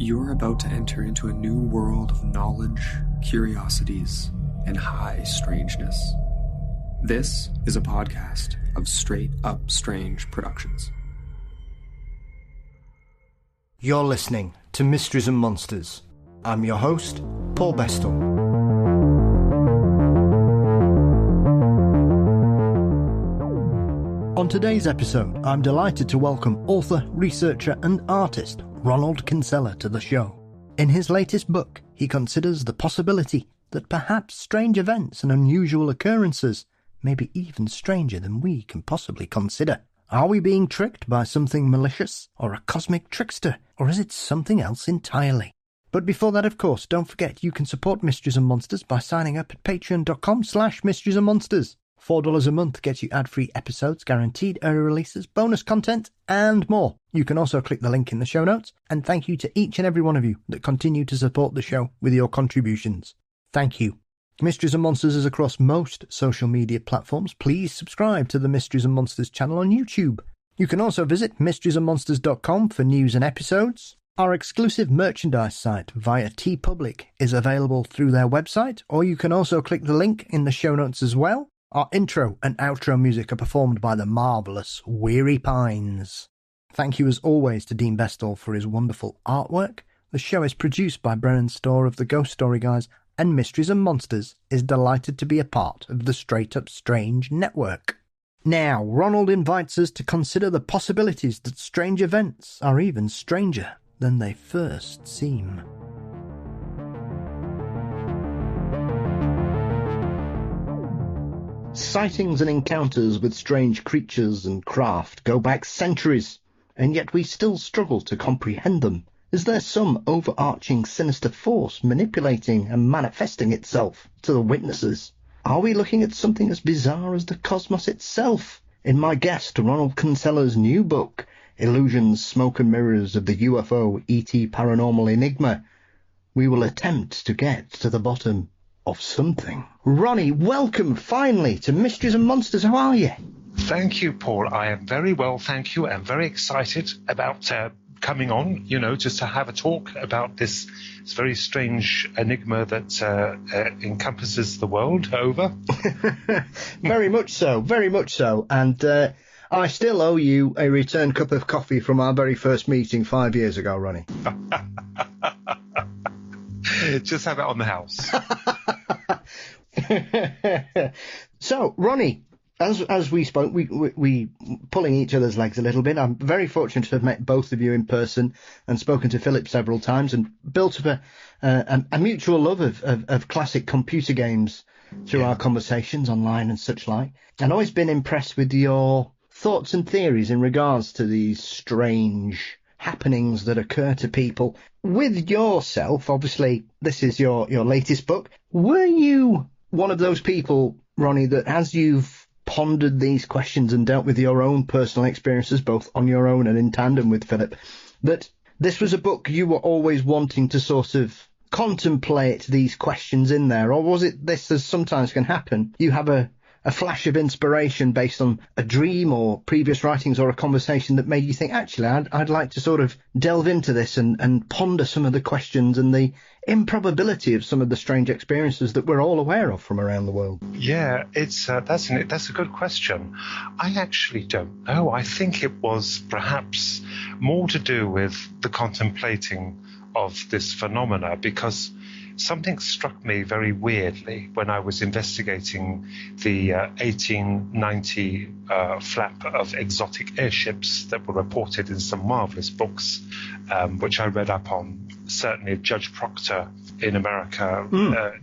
You're about to enter into a new world of knowledge, curiosities, and high strangeness. This is a podcast of Straight Up Strange Productions. You're listening to Mysteries and Monsters. I'm your host, Paul Bestall. On today's episode, I'm delighted to welcome author, researcher and artist Ronald Kinsella to the show. In his latest book, he considers the possibility that perhaps strange events and unusual occurrences may be even stranger than we can possibly consider. Are we being tricked by something malicious, or a cosmic trickster, or is it something else entirely? But before that, of course, don't forget you can support Mysteries and Monsters by signing up at patreon.com/mystriesandmonsters. $4 a month gets you ad-free episodes, guaranteed early releases, bonus content, and more. You can also click the link in the show notes, and thank you to each and every one of you that continue to support the show with your contributions. Thank you. Mysteries and Monsters is across most social media platforms. Please subscribe to the Mysteries and Monsters channel on YouTube. You can also visit mysteriesandmonsters.com for news and episodes. Our exclusive merchandise site via TeePublic is available through their website, or you can also click the link in the show notes as well. Our intro and outro music are performed by the marvellous Weary Pines. Thank you as always to Dean Bestall for his wonderful artwork. The show is produced by Brennan Storr of the Ghost Story Guys, and Mysteries and Monsters is delighted to be a part of the Straight Up Strange network. Now, Ronald invites us to consider the possibilities that strange events are even stranger than they first seem. Sightings and encounters with strange creatures and craft go back centuries, and yet we still struggle to comprehend them. Is there some overarching sinister force manipulating and manifesting itself to the witnesses? Are we looking at something as bizarre as the cosmos itself? In my guest Ronald Kinsella's new book, Illusions, Smoke and Mirrors of the UFO ET Paranormal Enigma, we will attempt to get to the bottom of something. Ronnie, welcome finally to Mysteries and Monsters. How are you? Thank you, Paul. I am very well, thank you. I'm very excited about coming on, just to have a talk about this very strange enigma that encompasses the world over. Very much so, very much so. And I still owe you a return cup of coffee from our very first meeting 5 years ago, Ronnie. Just have it on the house. So, Ronnie, as we spoke, we pulling each other's legs a little bit. I'm very fortunate to have met both of you in person and spoken to Philip several times and built up a mutual love of classic computer games through our conversations online and such like. And always been impressed with your thoughts and theories in regards to these strange happenings that occur to people. With yourself, obviously, this is your latest book. Were you one of those people, Ronnie, that as you've pondered these questions and dealt with your own personal experiences, both on your own and in tandem with Philip, that this was a book you were always wanting to sort of contemplate these questions in there? Or was it this, as sometimes can happen, you have a flash of inspiration based on a dream or previous writings or a conversation that made you think, actually, I'd like to sort of delve into this and ponder some of the questions and the improbability of some of the strange experiences that we're all aware of from around the world? Yeah, that's a good question. I actually don't know. I think it was perhaps more to do with the contemplating of this phenomena, because something struck me very weirdly when I was investigating the 1890 flap of exotic airships that were reported in some marvelous books, which I read up on. Certainly Judge Proctor in America,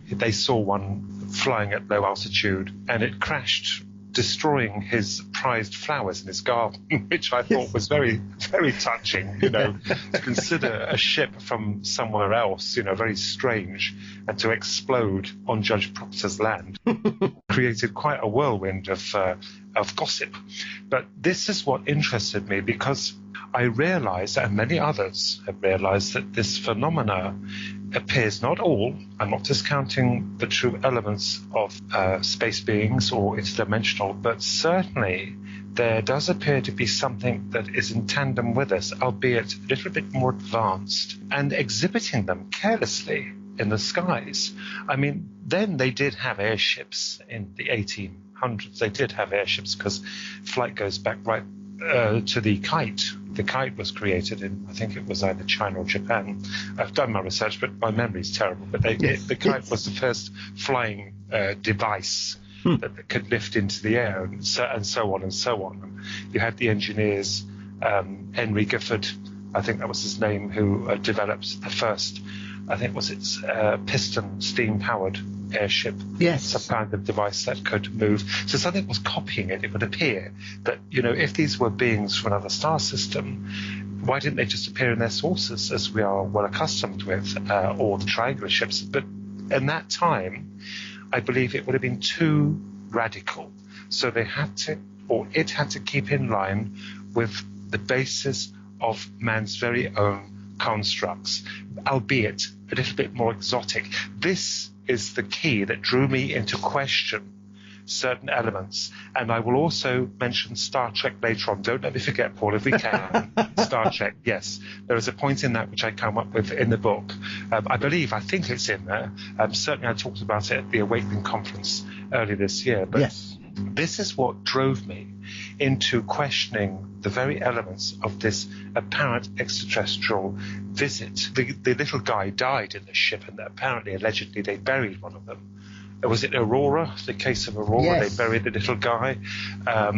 they saw one flying at low altitude and it crashed, destroying his prized flowers in his garden, which I thought was very, very touching, to consider a ship from somewhere else, very strange, and to explode on Judge Proctor's land created quite a whirlwind of gossip. But this is what interested me, because I realized, and many others have realized, that this phenomena appears, not all, I'm not discounting the true elements of space beings or interdimensional, but certainly there does appear to be something that is in tandem with us, albeit a little bit more advanced, and exhibiting them carelessly in the skies. I mean, then they did have airships in the 1800s. They did have airships because flight goes back right to the kite. The kite was created in, I think it was either China or Japan. I've done my research, but my memory's terrible. But the kite was the first flying device that could lift into the air, and so on and so on. You had the engineers, Henry Gifford, I think that was his name, who developed the first, I think piston steam-powered airship. Yes. Some kind of device that could move. So something was copying it. It would appear that, if these were beings from another star system, why didn't they just appear in their sources as we are well accustomed with, or the triangular ships? But in that time, I believe it would have been too radical. So it had to keep in line with the basis of man's very own constructs, albeit a little bit more exotic. This is the key that drew me into question certain elements. And I will also mention Star Trek later on. Don't let me forget, Paul, if we can. Star Trek, yes. There is a point in that which I come up with in the book. I think it's in there. Certainly I talked about it at the Awakening Conference earlier this year. But yes. This is what drove me into questioning the very elements of this apparent extraterrestrial visit. The little guy died in the ship, and apparently, allegedly, they buried one of them. Was it Aurora? The case of Aurora, yes. They buried the little guy.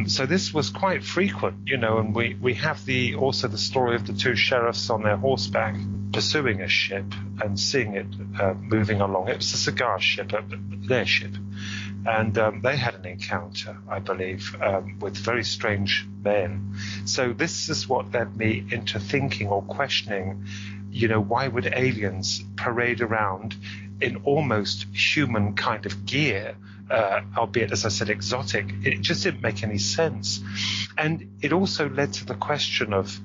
So this was quite frequent, and we have also the story of the two sheriffs on their horseback pursuing a ship and seeing it moving along. It was a cigar ship, an airship. And they had an encounter, I believe, with very strange men. So this is what led me into thinking or questioning, why would aliens parade around in almost human kind of gear, albeit, as I said, exotic? It just didn't make any sense. And it also led to the question of,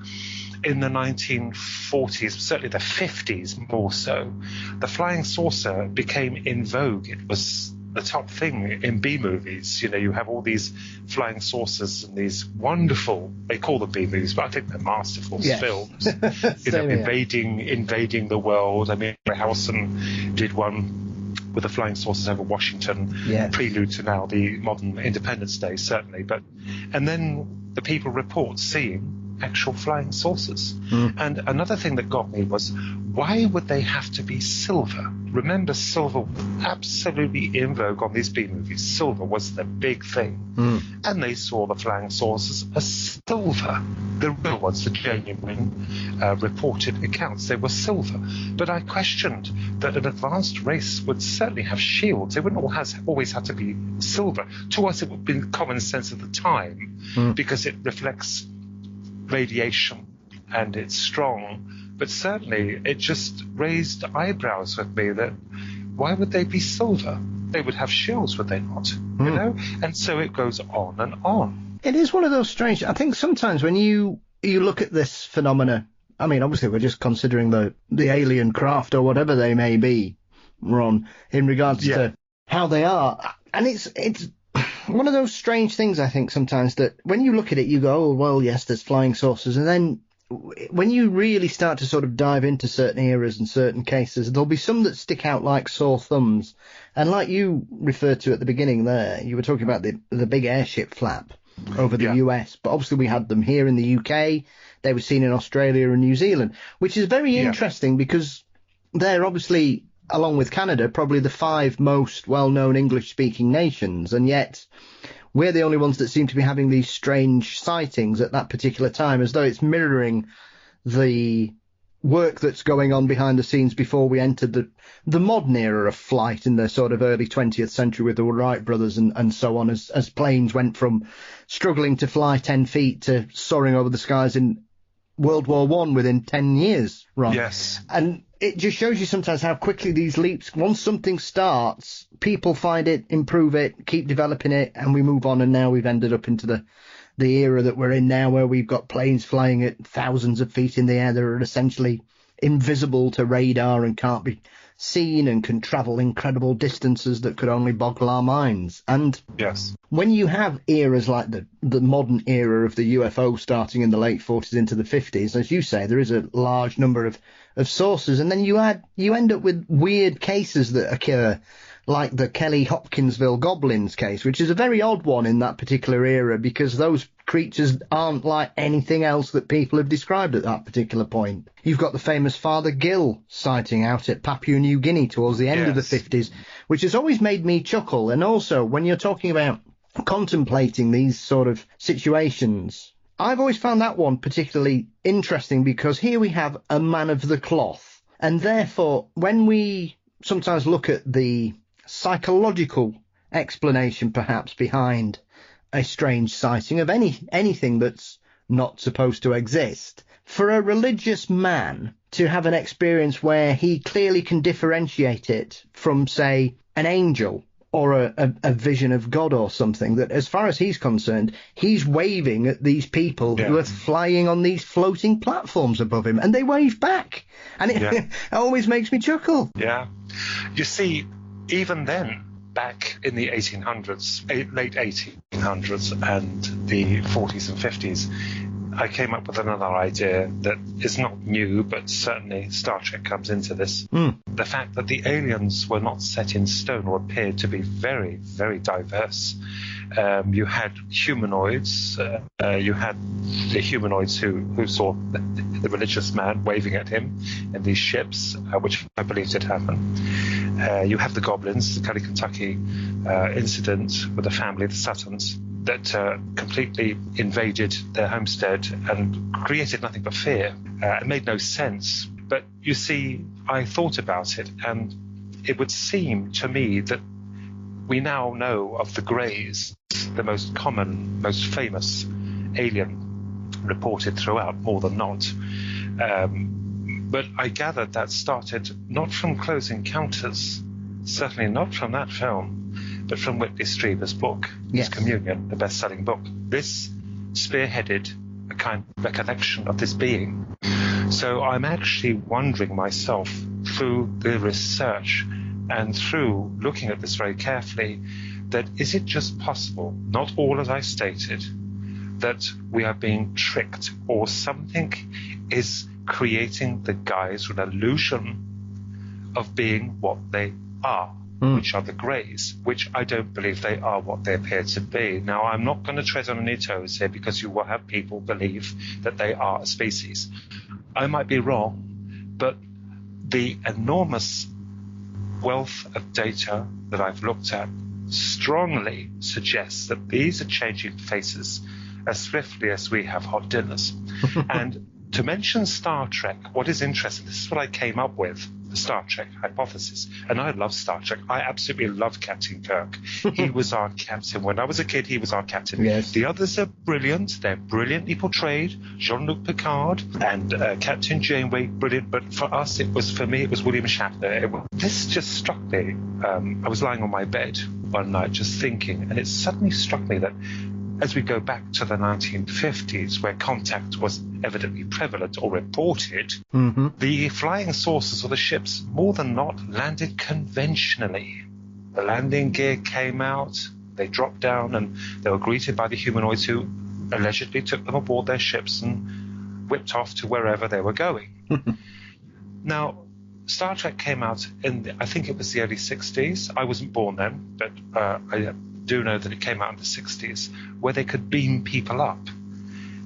in the 1940s, certainly the 50s more so, the flying saucer became in vogue. It was the top thing in B movies. You have all these flying saucers and these wonderful, they call them B movies, but I think they're masterful films. Invading the world. I mean, Harrelson did one with the flying saucers over Washington, prelude to now the modern Independence Day, certainly. And then the people report seeing actual flying saucers. And another thing that got me was, why would they have to be silver? Remember, silver was absolutely in vogue on these B movies. Silver was the big thing. And they saw the flying saucers as silver. The real ones, the genuine reported accounts, they were silver. But I questioned that an advanced race would certainly have shields. They wouldn't always have to be silver. To us, it would be common sense at the time, because it reflects radiation and it's strong. But certainly it just raised eyebrows with me that why would they be silver? They would have shields, would they not? And so it goes on and on. It is one of those strange, I think sometimes when you look at this phenomena, I mean, obviously we're just considering the alien craft or whatever they may be, Ron, in regards to how they are. And it's one of those strange things, I think, sometimes, that when you look at it, you go, oh, well, yes, there's flying saucers. And then when you really start to sort of dive into certain eras and certain cases, there'll be some that stick out like sore thumbs. And like you referred to at the beginning there, you were talking about the big airship flap over the US. But obviously we had them here in the UK. They were seen in Australia and New Zealand, which is very interesting because they're obviously, along with Canada, probably the 5 most well-known English-speaking nations, and yet we're the only ones that seem to be having these strange sightings at that particular time, as though it's mirroring the work that's going on behind the scenes before we entered the modern era of flight in the sort of early 20th century with the Wright brothers and so on, as planes went from struggling to fly 10 feet to soaring over the skies in World War I within 10 years, Ron. Yes. And it just shows you sometimes how quickly these leaps, once something starts, people find it, improve it, keep developing it, and we move on. And now we've ended up into the era that we're in now, where we've got planes flying at thousands of feet in the air that are essentially invisible to radar and can't be seen and can travel incredible distances that could only boggle our minds. And Yes. when you have eras like the modern era of the UFO starting in the late 40s into the 50s, as you say, there is a large number of sources, and then you end up with weird cases that occur, like the Kelly Hopkinsville Goblins case, which is a very odd one in that particular era because those creatures aren't like anything else that people have described at that particular point. You've got the famous Father Gill sighting out at Papua New Guinea towards the end of the 50s, which has always made me chuckle. And also, when you're talking about contemplating these sort of situations, I've always found that one particularly interesting because here we have a man of the cloth. And therefore, when we sometimes look at the psychological explanation perhaps behind a strange sighting of anything that's not supposed to exist, for a religious man to have an experience where he clearly can differentiate it from, say, an angel or a vision of God or something, that as far as he's concerned, he's waving at these people who are flying on these floating platforms above him, and they wave back. And it always makes me chuckle. Yeah. You see, even then, back in the 1800s, late 1800s and the 40s and 50s, I came up with another idea that is not new, but certainly Star Trek comes into this. The fact that the aliens were not set in stone or appeared to be very, very diverse. You had humanoids. You had the humanoids who saw the religious man waving at him in these ships, which I believe did happen. You have the goblins, the Kelly, Kentucky incident with the family, the Suttons, that completely invaded their homestead and created nothing but fear. It made no sense. But you see, I thought about it, and it would seem to me that we now know of the Greys, the most common, most famous alien reported throughout, more than not. But I gathered that started not from Close Encounters, certainly not from that film, but from Whitley Strieber's book, His Communion, the best-selling book. This spearheaded a kind of recollection of this being. So I'm actually wondering myself, through the research and through looking at this very carefully, that is it just possible, not all as I stated, that we are being tricked, or something is creating the guise or an illusion of being what they are, which are the Greys, which I don't believe they are what they appear to be. Now, I'm not going to tread on any toes here, because you will have people believe that they are a species. I might be wrong, but the enormous wealth of data that I've looked at strongly suggests that these are changing faces as swiftly as we have hot dinners. And to mention Star Trek, what is interesting, this is what I came up with, the Star Trek hypothesis. And I love Star Trek. I absolutely love Captain Kirk. He was our captain. When I was a kid, he was our captain. Yes. The others are brilliant. They're brilliantly portrayed. Jean-Luc Picard and Captain Janeway, brilliant. But for me, it was William Shatner. This just struck me. I was lying on my bed one night just thinking, and it suddenly struck me that as we go back to the 1950s, where contact was evidently prevalent or reported, the flying saucers or the ships, more than not, landed conventionally. The landing gear came out, they dropped down, and they were greeted by the humanoids who allegedly took them aboard their ships and whipped off to wherever they were going. Now, Star Trek came out in, I think it was the early 60s. I wasn't born then, but I do know that it came out in the 60s, where they could beam people up.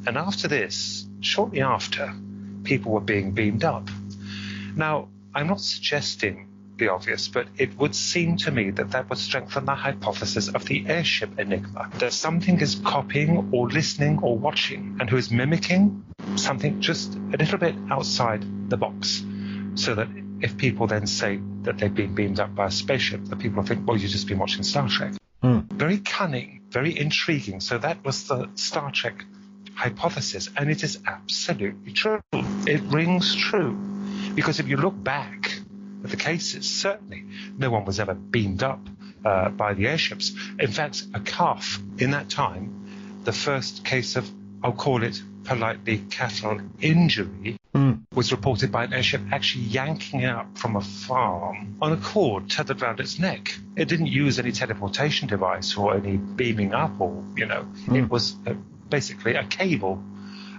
And after this, shortly after, people were being beamed up. Now, I'm not suggesting the obvious, but it would seem to me that that would strengthen the hypothesis of the airship enigma, that something is copying or listening or watching, and who is mimicking something just a little bit outside the box, so that if people then say that they've been beamed up by a spaceship, that people will think, well, you've just been watching Star Trek. Very cunning, very intriguing. So that was the Star Trek hypothesis, and it is absolutely true. It rings true. Because if you look back at the cases, certainly no one was ever beamed up by the airships. In fact, a calf in that time, the first case of, I'll call it politely, cattle injury, was reported by an airship actually yanking it up from a farm on a cord tethered around its neck. It didn't use any teleportation device or any beaming up or, it was basically a cable.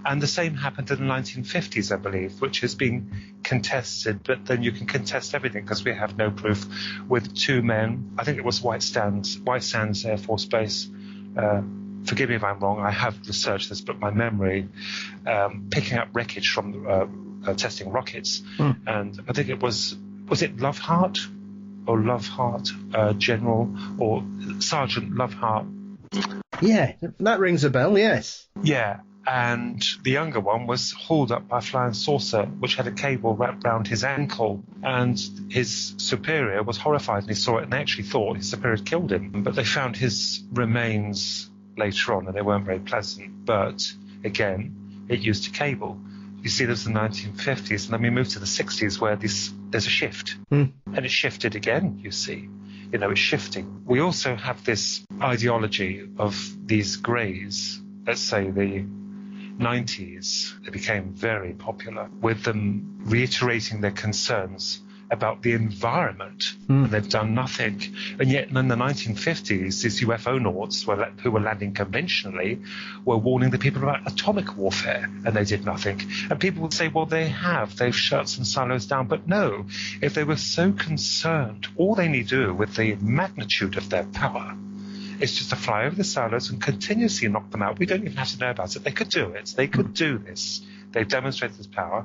And the same happened in the 1950s, I believe, which has been contested, but then you can contest everything because we have no proof, with two men, I think it was White Sands Air Force Base, forgive me if I'm wrong, I have researched this, but my memory, picking up wreckage from testing rockets. And I think it was it Lovehart General or Sergeant Lovehart? Yeah, that rings a bell, yes. Yeah. And the younger one was hauled up by a flying saucer, which had a cable wrapped round his ankle. And his superior was horrified, and he saw it and actually thought his superior had killed him. But they found his remains later on, and they weren't very pleasant. But again, it used a cable. You see, this was the 1950s, and then we moved to the 60s, where there's a shift. And it shifted again, you see. It's shifting. We also have this ideology of these greys, let's say the 90s, they became very popular, with them reiterating their concerns about the environment, and they've done nothing. And yet in the 1950s, these UFO nauts who were landing conventionally were warning the people about atomic warfare, and they did nothing. And people would say, well, they've shut some silos down. But no, if they were so concerned, all they need to do with the magnitude of their power is just to fly over the silos and continuously knock them out. We don't even have to know about it. They could do it. They could do this. They've demonstrated this power.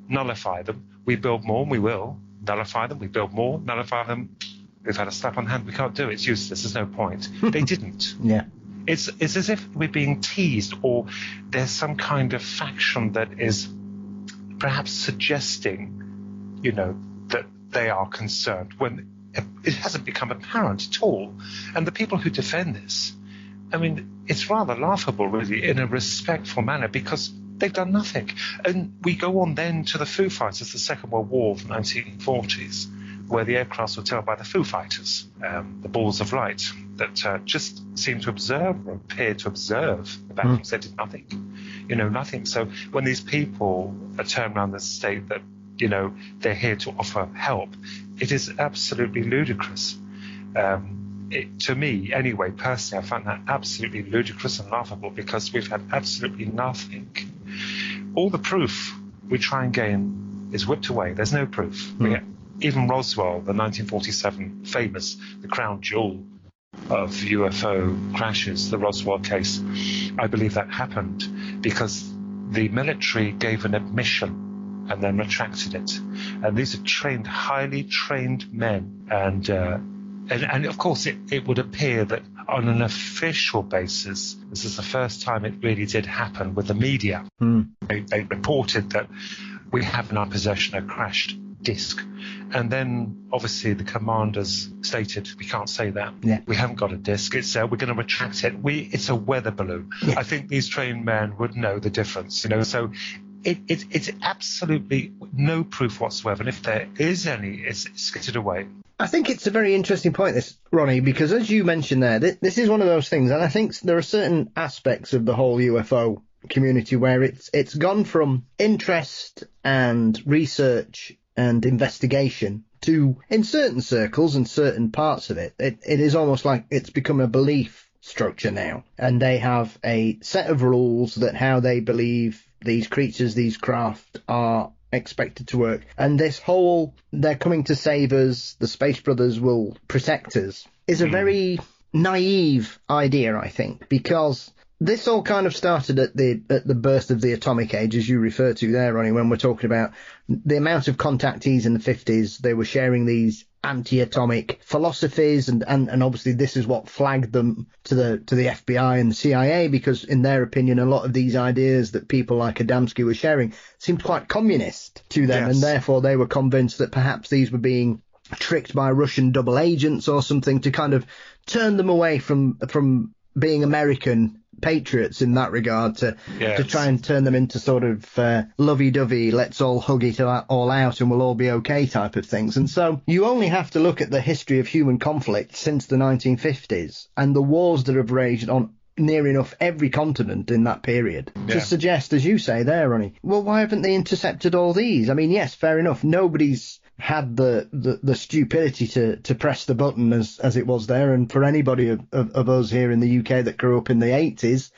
Nullify them. We build more, and we will. Nullify them. We build more. Nullify them. We've had a slap on the hand. We can't do it. It's useless. There's no point. They didn't. Yeah. It's as if we're being teased, or there's some kind of faction that is perhaps suggesting, that they are concerned, when it hasn't become apparent at all. And the people who defend this, I mean, it's rather laughable, really, in a respectful manner, because they've done nothing. And we go on then to the Foo Fighters, the Second World War of the 1940s, where the aircrafts were tailed by the Foo Fighters, the balls of light that just seemed to observe, or appeared to observe the battles. They did nothing, nothing. So when these people are turned around and state that, they're here to offer help, it is absolutely ludicrous. To me, anyway, personally, I find that absolutely ludicrous and laughable, because we've had absolutely nothing. All the proof we try and gain is whipped away. There's no proof. Even Roswell, the 1947 famous, the crown jewel of UFO crashes, the Roswell case, I believe that happened because the military gave an admission and then retracted it. And these are highly trained men. And of course, it would appear that on an official basis, this is the first time it really did happen with the media. They reported that we have in our possession a crashed disc. And then, obviously, the commanders stated, we can't say that. Yeah. We haven't got a disc. We're going to retract it. It's a weather balloon. Yeah. I think these trained men would know the difference, So it's absolutely no proof whatsoever. And if there is any, it's skittered away. I think it's a very interesting point, this, Ronnie, because as you mentioned there, this is one of those things, and I think there are certain aspects of the whole UFO community where it's gone from interest and research and investigation to, in certain circles and certain parts of it is almost like it's become a belief structure now. And they have a set of rules that how they believe these creatures, these craft are expected to work. And this whole, they're coming to save us, the Space Brothers will protect us, is a very naive idea, I think, because this all kind of started at the birth of the atomic age, as you refer to there, Ronnie, when we're talking about the amount of contactees in the 50s. They were sharing these anti-atomic philosophies, and obviously this is what flagged them to the FBI and the CIA, because in their opinion, a lot of these ideas that people like Adamski were sharing seemed quite communist to them, yes. And therefore they were convinced that perhaps these were being tricked by Russian double agents or something to kind of turn them away from being American patriots in that regard, to try and turn them into sort of lovey-dovey, let's all hug it all out and we'll all be okay type of things. And so you only have to look at the history of human conflict since the 1950s and the wars that have raged on near enough every continent in that period to suggest, as you say there, Ronnie, well, why haven't they intercepted all these? I mean, yes, fair enough. Nobody's had the stupidity to press the button as it was there. And for anybody of us here in the UK that grew up in the 80s,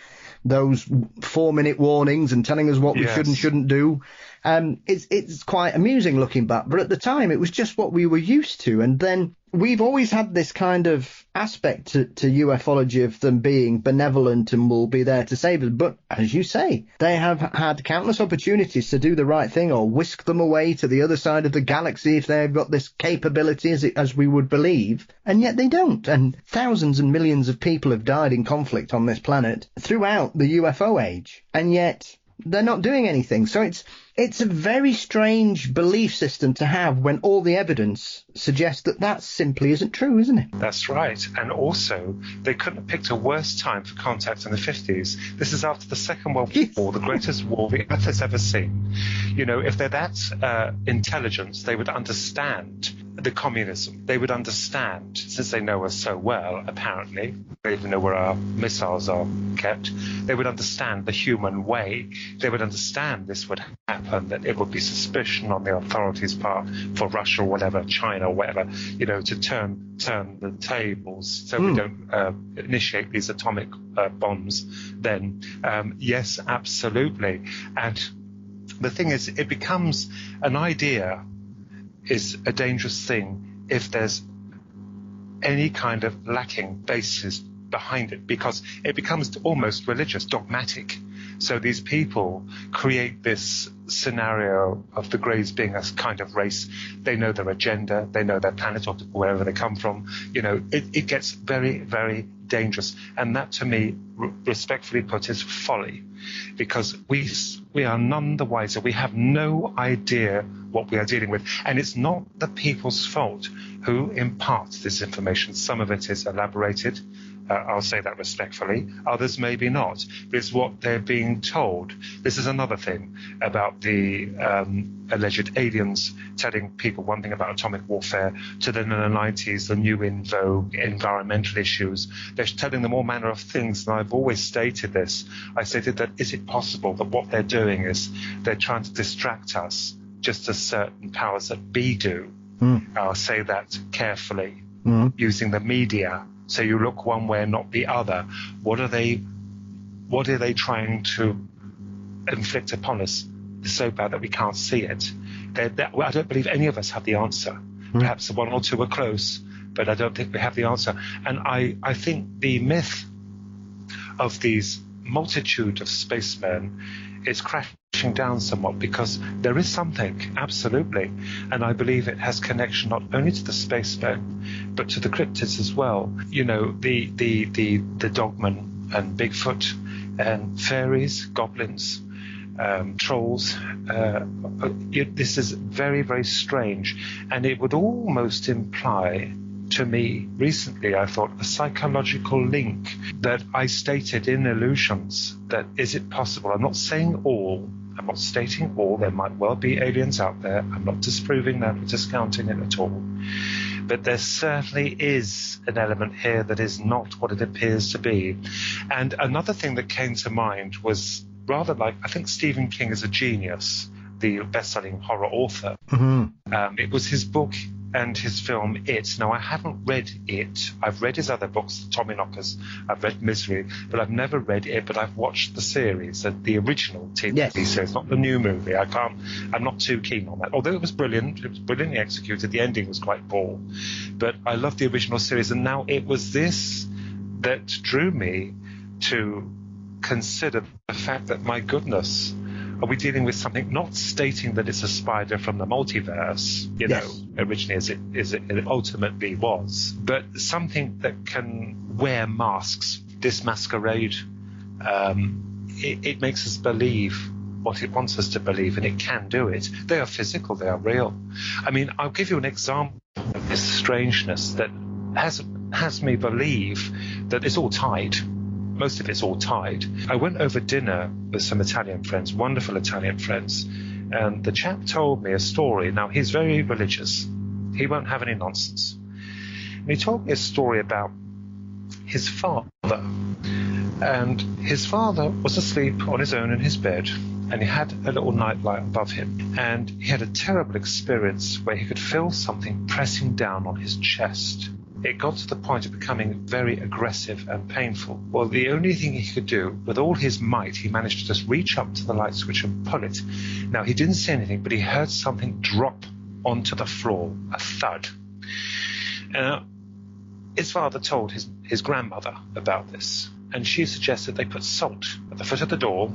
those 4-minute warnings and telling us what we should and shouldn't do, it's quite amusing looking back. But at the time, it was just what we were used to. And then we've always had this kind of aspect to ufology of them being benevolent and will be there to save us. But as you say, they have had countless opportunities to do the right thing or whisk them away to the other side of the galaxy if they've got this capability as we would believe. And yet they don't. And thousands and millions of people have died in conflict on this planet throughout the UFO age. And yet they're not doing anything. So it's a very strange belief system to have when all the evidence suggests that simply isn't true, isn't it? That's right. And also, they couldn't have picked a worse time for contact in the 50s. This is after the Second World War, the greatest war the Earth has ever seen. You know, if they're that intelligent, they would understand the communism. They would understand, since they know us so well, apparently, they even know where our missiles are kept, they would understand the human way. They would understand this would happen, that it would be suspicion on the authorities' part for Russia or whatever, China or whatever, you know, to turn the tables so we don't initiate these atomic bombs then. Yes, absolutely. And the thing is, it becomes an idea is a dangerous thing if there's any kind of lacking basis behind it, because it becomes almost religious, dogmatic. So these people create this scenario of the Greys being a kind of race. They know their agenda, they know their planet or wherever they come from. You know, it gets very, very dangerous. And that, to me, respectfully put, is folly, because we are none the wiser. We have no idea what we are dealing with. And it's not the people's fault who impart this information. Some of it is elaborated. I'll say that respectfully. Others maybe not. But it's what they're being told. This is another thing about the alleged aliens telling people one thing about atomic warfare, to then in the 90s, the new in vogue environmental issues. They're telling them all manner of things. And I've always stated this. I stated that, is it possible that what they're doing is they're trying to distract us just as certain powers that be do? I'll say that carefully, using the media. So you look one way and not the other. What are they trying to inflict upon us so bad that we can't see it? I don't believe any of us have the answer. Perhaps one or two are close, but I don't think we have the answer. And I think the myth of these multitude of spacemen is crashing down somewhat, because there is something, absolutely, and I believe it has connection not only to the spacemen but to the cryptids as well. You know, the dogmen and Bigfoot and fairies, goblins, trolls. This is very, very strange, and it would almost imply to me recently, I thought, a psychological link that I stated in Illusions. That is it possible? I'm not saying all. I'm not stating all. There might well be aliens out there. I'm not disproving that or discounting it at all. But there certainly is an element here that is not what it appears to be. And another thing that came to mind was rather like, I think Stephen King is a genius, the best-selling horror author. It was his book and his film It. Now, I haven't read It. I've read his other books, Tommyknockers. I've read Misery, but I've never read It. But I've watched the series, the original TV series, not the new movie. I'm not too keen on that. Although it was brilliant, it was brilliantly executed. The ending was quite poor, but I love the original series. And now it was this that drew me to consider the fact that, my goodness, are we dealing with something, not stating that it's a spider from the multiverse, you know, originally as it ultimately was, but something that can wear masks, this masquerade. It makes us believe what it wants us to believe, and it can do it. They are physical, they are real. I mean, I'll give you an example of this strangeness that has me believe that it's all tied. Most of it's all tied. I went over dinner with some Italian friends, wonderful Italian friends, and the chap told me a story. Now, he's very religious. He won't have any nonsense. And he told me a story about his father. And his father was asleep on his own in his bed, and he had a little nightlight above him. And he had a terrible experience where he could feel something pressing down on his chest. It got to the point of becoming very aggressive and painful. Well, the only thing he could do, with all his might, he managed to just reach up to the light switch and pull it. Now, he didn't see anything, but he heard something drop onto the floor, a thud. His father told his grandmother about this, and she suggested they put salt at the foot of the door,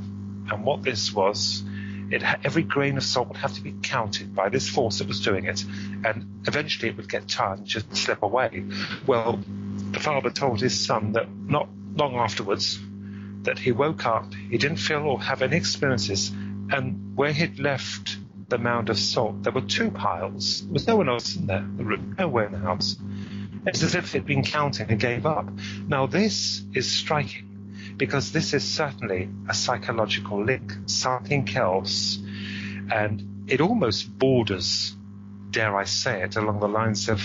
and what this was, every grain of salt would have to be counted by this force that was doing it, and eventually it would get tired and just slip away. Well, the father told his son that not long afterwards that he woke up, he didn't feel or have any experiences, and where he'd left the mound of salt, there were two piles. There was no one else in there, nowhere in the house. It's as if he'd been counting and gave up. Now, this is striking, because this is certainly a psychological link, something else, and it almost borders, dare I say it, along the lines of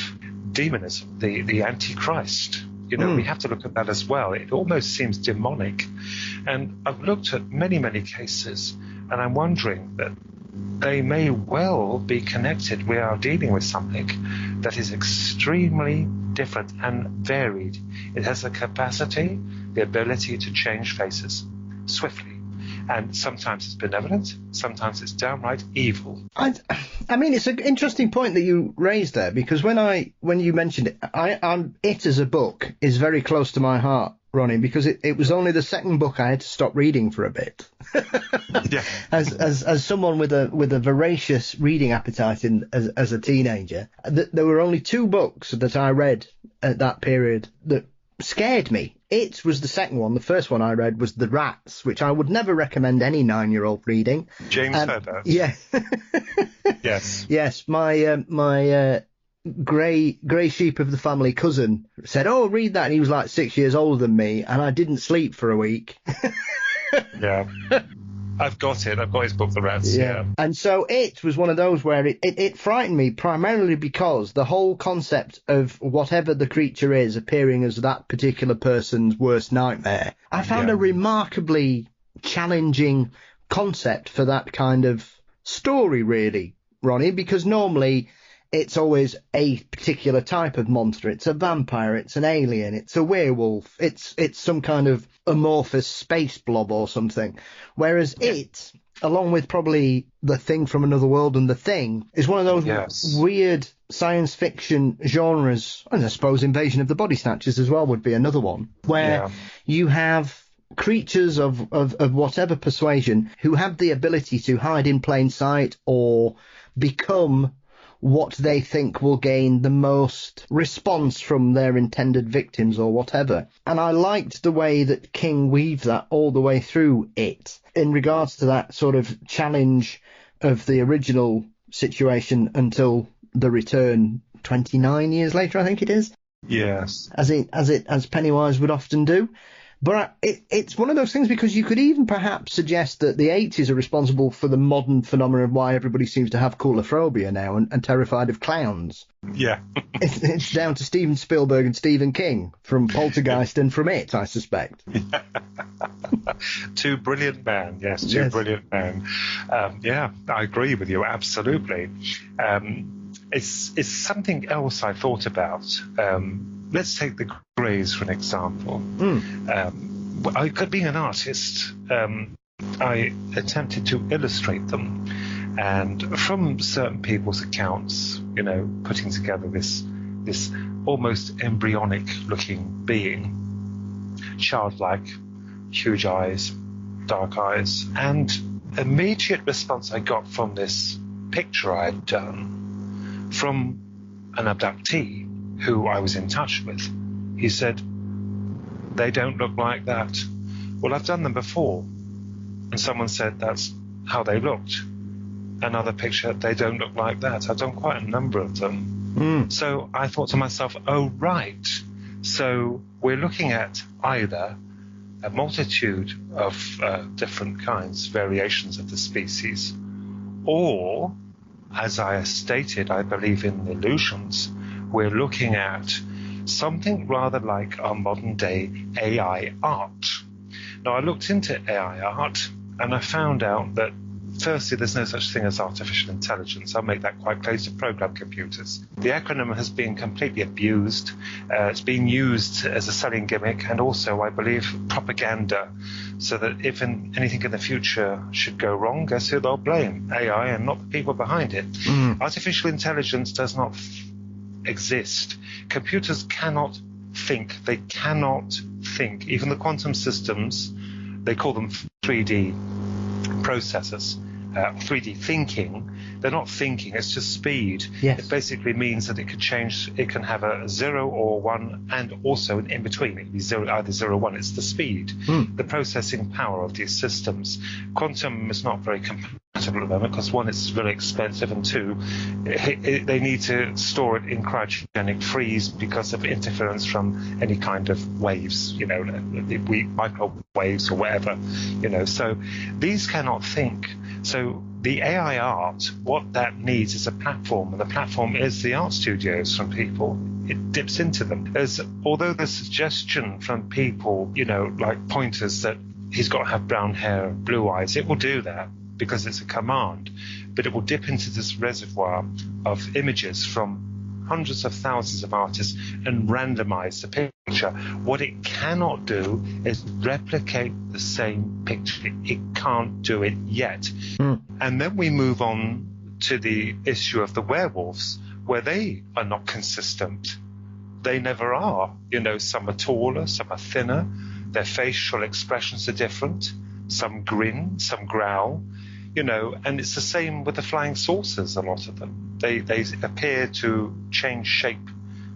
demonism, the Antichrist. You know, we have to look at that as well. It almost seems demonic. And I've looked at many, many cases, and I'm wondering that they may well be connected. We are dealing with something that is extremely different and varied. It has the capacity, the ability to change faces swiftly. And sometimes it's benevolent, sometimes it's downright evil. I mean, it's an interesting point that you raised there, because when you mentioned it, it as a book is very close to my heart, Ronnie, because it was only the second book I had to stop reading for a bit. Yeah. As someone with a voracious reading appetite as a teenager, there were only two books that I read at that period that scared me. It was the second one. The first one I read was The Rats, which I would never recommend any 9-year-old reading. James Herbert. Yeah. Yes. Yes. My grey sheep of the family cousin said, "Oh, read that." And he was like 6 years older than me, and I didn't sleep for a week. Yeah. I've got it. I've got his book, The Rats. Yeah. And so it was one of those where it frightened me, primarily because the whole concept of whatever the creature is appearing as that particular person's worst nightmare, I found a remarkably challenging concept for that kind of story, really, Ronnie, because normally it's always a particular type of monster. It's a vampire, it's an alien, it's a werewolf, it's some kind of amorphous space blob or something. Whereas it, along with probably The Thing from Another World and The Thing, is one of those weird science fiction genres, and I suppose Invasion of the Body Snatchers as well would be another one, where you have creatures of whatever persuasion who have the ability to hide in plain sight or become what they think will gain the most response from their intended victims or whatever. And I liked the way that King weaved that all the way through it in regards to that sort of challenge of the original situation until the return 29 years later, I think it is. Yes. As Pennywise would often do. But it's one of those things, because you could even perhaps suggest that the 80s are responsible for the modern phenomenon of why everybody seems to have coulrophobia now and terrified of clowns. Yeah. It's down to Steven Spielberg and Stephen King from Poltergeist and from It, I suspect. Two brilliant men, brilliant men. Yeah, I agree with you, absolutely. It's something else I thought about. Let's take the Greys for an example. Being an artist, I attempted to illustrate them, and from certain people's accounts, putting together this almost embryonic-looking being, childlike, huge eyes, dark eyes, and immediate response I got from this picture I had done from an abductee who I was in touch with. He said, "They don't look like that." Well, I've done them before, and someone said that's how they looked. Another picture, "They don't look like that." I've done quite a number of them. So I thought to myself, oh, right. So we're looking at either a multitude of different kinds, variations of the species, or, as I stated, I believe in illusions, we're looking at something rather like our modern day AI art. Now, I looked into AI art and I found out that firstly, there's no such thing as artificial intelligence. I'll make that quite clear to program computers. The acronym has been completely abused. It's been used as a selling gimmick and also, I believe, propaganda, so that if anything in the future should go wrong, guess who they'll blame? AI and not the people behind it. Artificial intelligence does not exist. Computers cannot think. They cannot think. Even the quantum systems, they call them 3D processors. 3D thinking, they're not thinking, it's just speed. Yes. It basically means that it can change, it can have a 0 or 1 and also an in between. It can be either 0 or 1. It's the speed, the processing power of these systems. Quantum is not very compatible at the moment because, one, it's really expensive, and two, they need to store it in cryogenic freeze because of interference from any kind of waves, microwaves or whatever, so these cannot think. So the AI art, what that needs is a platform, and the platform is the art studios from people. It dips into them. Although the suggestion from people, like pointers that he's got to have brown hair, blue eyes, it will do that because it's a command, but it will dip into this reservoir of images from hundreds of thousands of artists and randomize the picture. What it cannot do is replicate the same picture. It can't do it yet. And then we move on to the issue of the werewolves, where they are not consistent. They never are. Some are taller, some are thinner. Their facial expressions are different. Some grin, some growl. And it's the same with the flying saucers, a lot of them. They appear to change shape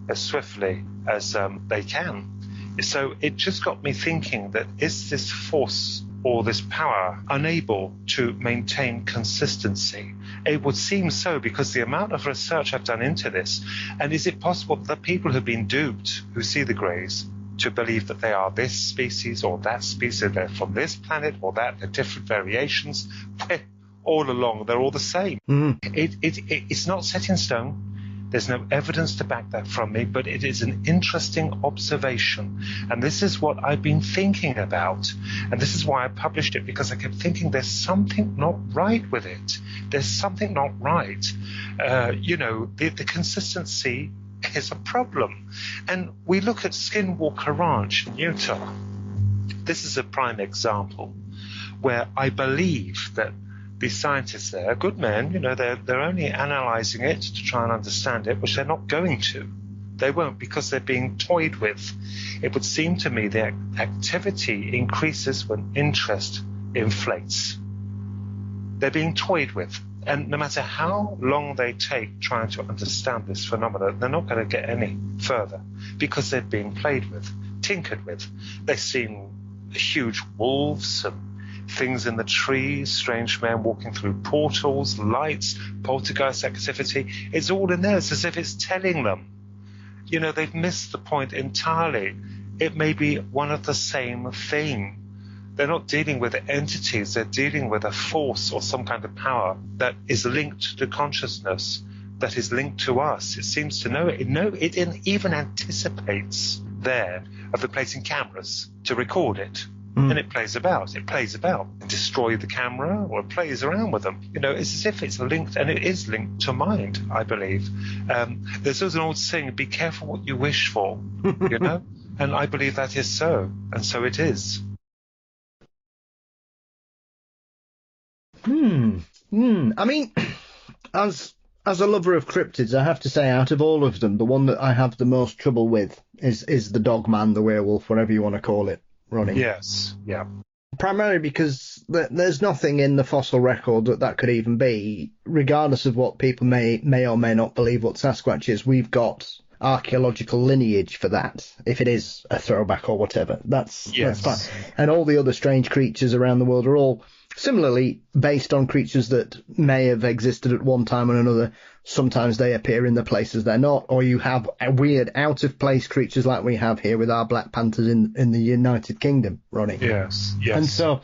as swiftly as they can. So it just got me thinking that is this force or this power unable to maintain consistency? It would seem so, because the amount of research I've done into this, and is it possible that people who've been duped, who see the greys, to believe that they are this species or that species, they're from this planet or that, they're different variations, all along they're all the same. It's not set in stone. There's no evidence to back that from me, but it is an interesting observation. And this is what I've been thinking about. And this is why I published it, because I kept thinking there's something not right with it. There's something not right. The consistency is a problem. And we look at Skinwalker Ranch in Utah. This is a prime example where I believe that the scientists there, good men, they're only analysing it to try and understand it, which they're not going to. They won't, because they're being toyed with. It would seem to me that activity increases when interest inflates. They're being toyed with. And no matter how long they take trying to understand this phenomenon, they're not going to get any further, because they're being played with, tinkered with. They've seen huge wolves and things in the trees, strange men walking through portals, lights, poltergeist activity. It's all in there. It's as if it's telling them. They've missed the point entirely. It may be one of the same thing. They're not dealing with entities. They're dealing with a force or some kind of power that is linked to consciousness, that is linked to us. It seems to know it. It even anticipates there of the placing cameras to record it. And it plays about, destroy the camera, or it plays around with them. It's as if it's linked, and it is linked to mind, I believe. There's always an old saying, be careful what you wish for, and I believe that is so, and so it is. I mean, as a lover of cryptids, I have to say, out of all of them, the one that I have the most trouble with is the dog man, the werewolf, whatever you want to call it. Ronnie. Yes, yeah. Primarily because there's nothing in the fossil record that could even be, regardless of what people may or may not believe what Sasquatch is. We've got archaeological lineage for that, if it is a throwback or whatever. That's fine. And all the other strange creatures around the world are all similarly based on creatures that may have existed at one time or another. Sometimes they appear in the places they're not, or you have weird out-of-place creatures like we have here with our Black Panthers in the United Kingdom, Ronnie. Yes. And so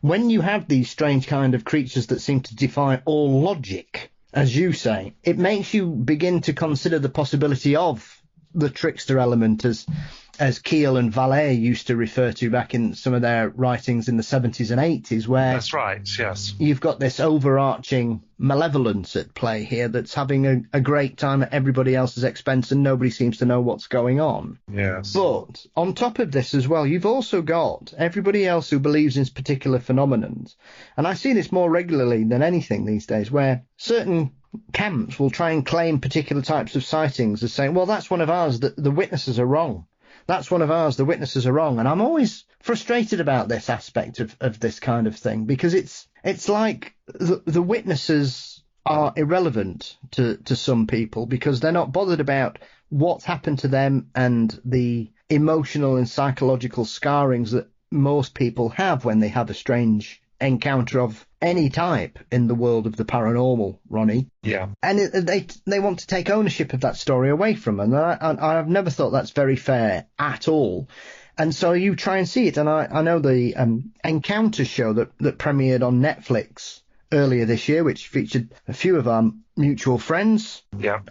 when you have these strange kind of creatures that seem to defy all logic, as you say, it makes you begin to consider the possibility of the trickster element, as Keel and Valet used to refer to back in some of their writings in the 70s and 80s, where that's right, yes, you've got this overarching malevolence at play here that's having a great time at everybody else's expense and nobody seems to know what's going on. Yes. But on top of this as well, you've also got everybody else who believes in particular phenomenons. And I see this more regularly than anything these days, where certain camps will try and claim particular types of sightings as saying, well, that's one of ours, the witnesses are wrong. That's one of ours, the witnesses are wrong. And I'm always frustrated about this aspect of this kind of thing, because it's like the witnesses are irrelevant to some people because they're not bothered about what's happened to them and the emotional and psychological scarrings that most people have when they have a strange encounter of any type in the world of the paranormal, Ronnie. Yeah. And they want to take ownership of that story away from them. And I've never thought that's very fair at all. And so you try and see it. And I know the Encounter show that premiered on Netflix earlier this year, which featured a few of our mutual friends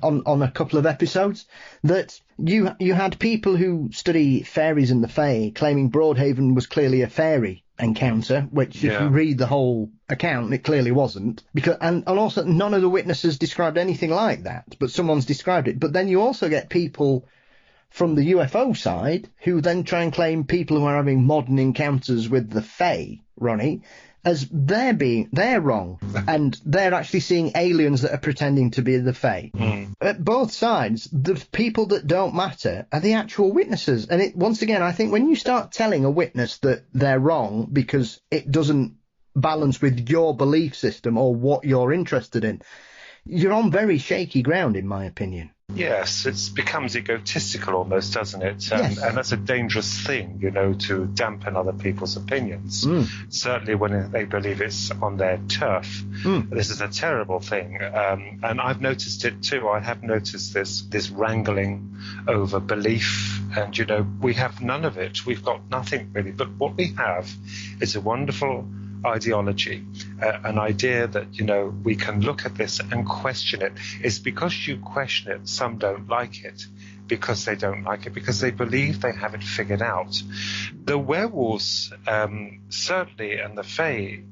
on a couple of episodes, that you had people who study fairies and the fae claiming Broadhaven was clearly a fairy encounter, which if you read the whole account, it clearly wasn't, because and also none of the witnesses described anything like that, but someone's described it. But then you also get people from the UFO side who then try and claim people who are having modern encounters with the fae, Ronnie, as they're wrong, and they're actually seeing aliens that are pretending to be the fae. At both sides, the people that don't matter are the actual witnesses. And once again, I think when you start telling a witness that they're wrong because it doesn't balance with your belief system or what you're interested in, you're on very shaky ground, in my opinion. Yes, it becomes egotistical almost, doesn't it? And that's a dangerous thing, to dampen other people's opinions. Certainly when they believe it's on their turf. This is a terrible thing. And I've noticed it too. I have noticed this wrangling over belief. And, we have none of it. We've got nothing really. But what we have is a wonderful ideology, an idea that we can look at this and question it. It's because you question it, some don't like it, because they don't like it, because they believe they have it figured out. The werewolves, certainly, and the fae,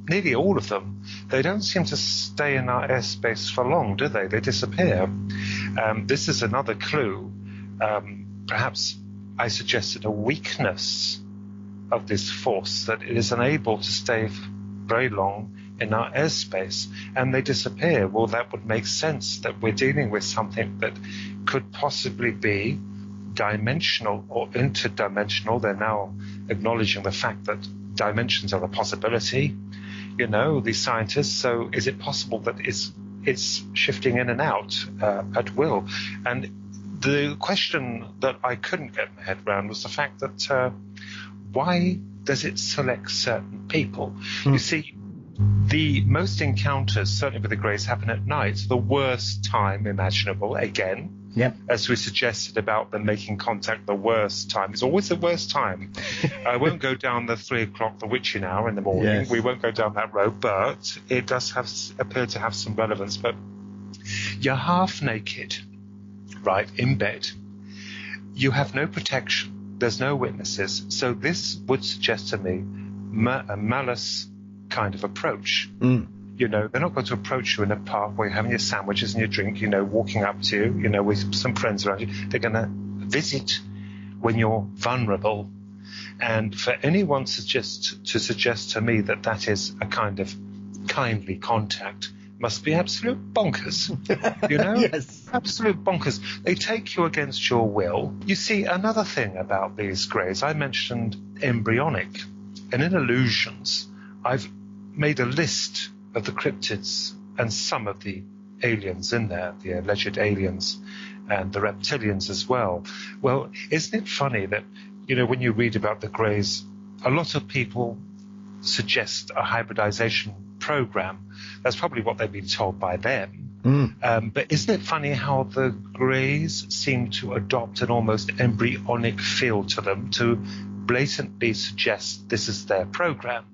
nearly all of them, they don't seem to stay in our airspace for long, do they? They disappear. This is another clue. Perhaps I suggested a weakness of this force, that it is unable to stay very long in our airspace, and they disappear. Well, that would make sense, that we're dealing with something that could possibly be dimensional or interdimensional. They're now acknowledging the fact that dimensions are a possibility, these scientists. So is it possible that it's shifting in and out at will? And the question that I couldn't get my head around was the fact that why does it select certain people? You see, the most encounters, certainly with the Greys, happen at night, the worst time imaginable. Again, as we suggested about them making contact, the worst time is always the worst time. I won't go down the 3 o'clock, the witching hour in the morning. Yes. We won't go down that road, but it does appear to have some relevance. But you're half naked, right, in bed. You have no protection. There's no witnesses. So this would suggest to me a malice kind of approach. They're not going to approach you in a park where you're having your sandwiches and your drink, walking up to you, with some friends around you. They're going to visit when you're vulnerable. And for anyone to suggest to me that is a kind of kindly contact must be absolute bonkers, Yes. Absolute bonkers. They take you against your will. You see, another thing about these Greys, I mentioned embryonic, and in Illusions, I've made a list of the cryptids and some of the aliens in there, the alleged aliens, and the reptilians as well. Well, isn't it funny that, when you read about the Greys, a lot of people suggest a hybridization program. That's probably what they've been told by them. But isn't it funny how the Greys seem to adopt an almost embryonic feel to them, to blatantly suggest this is their program?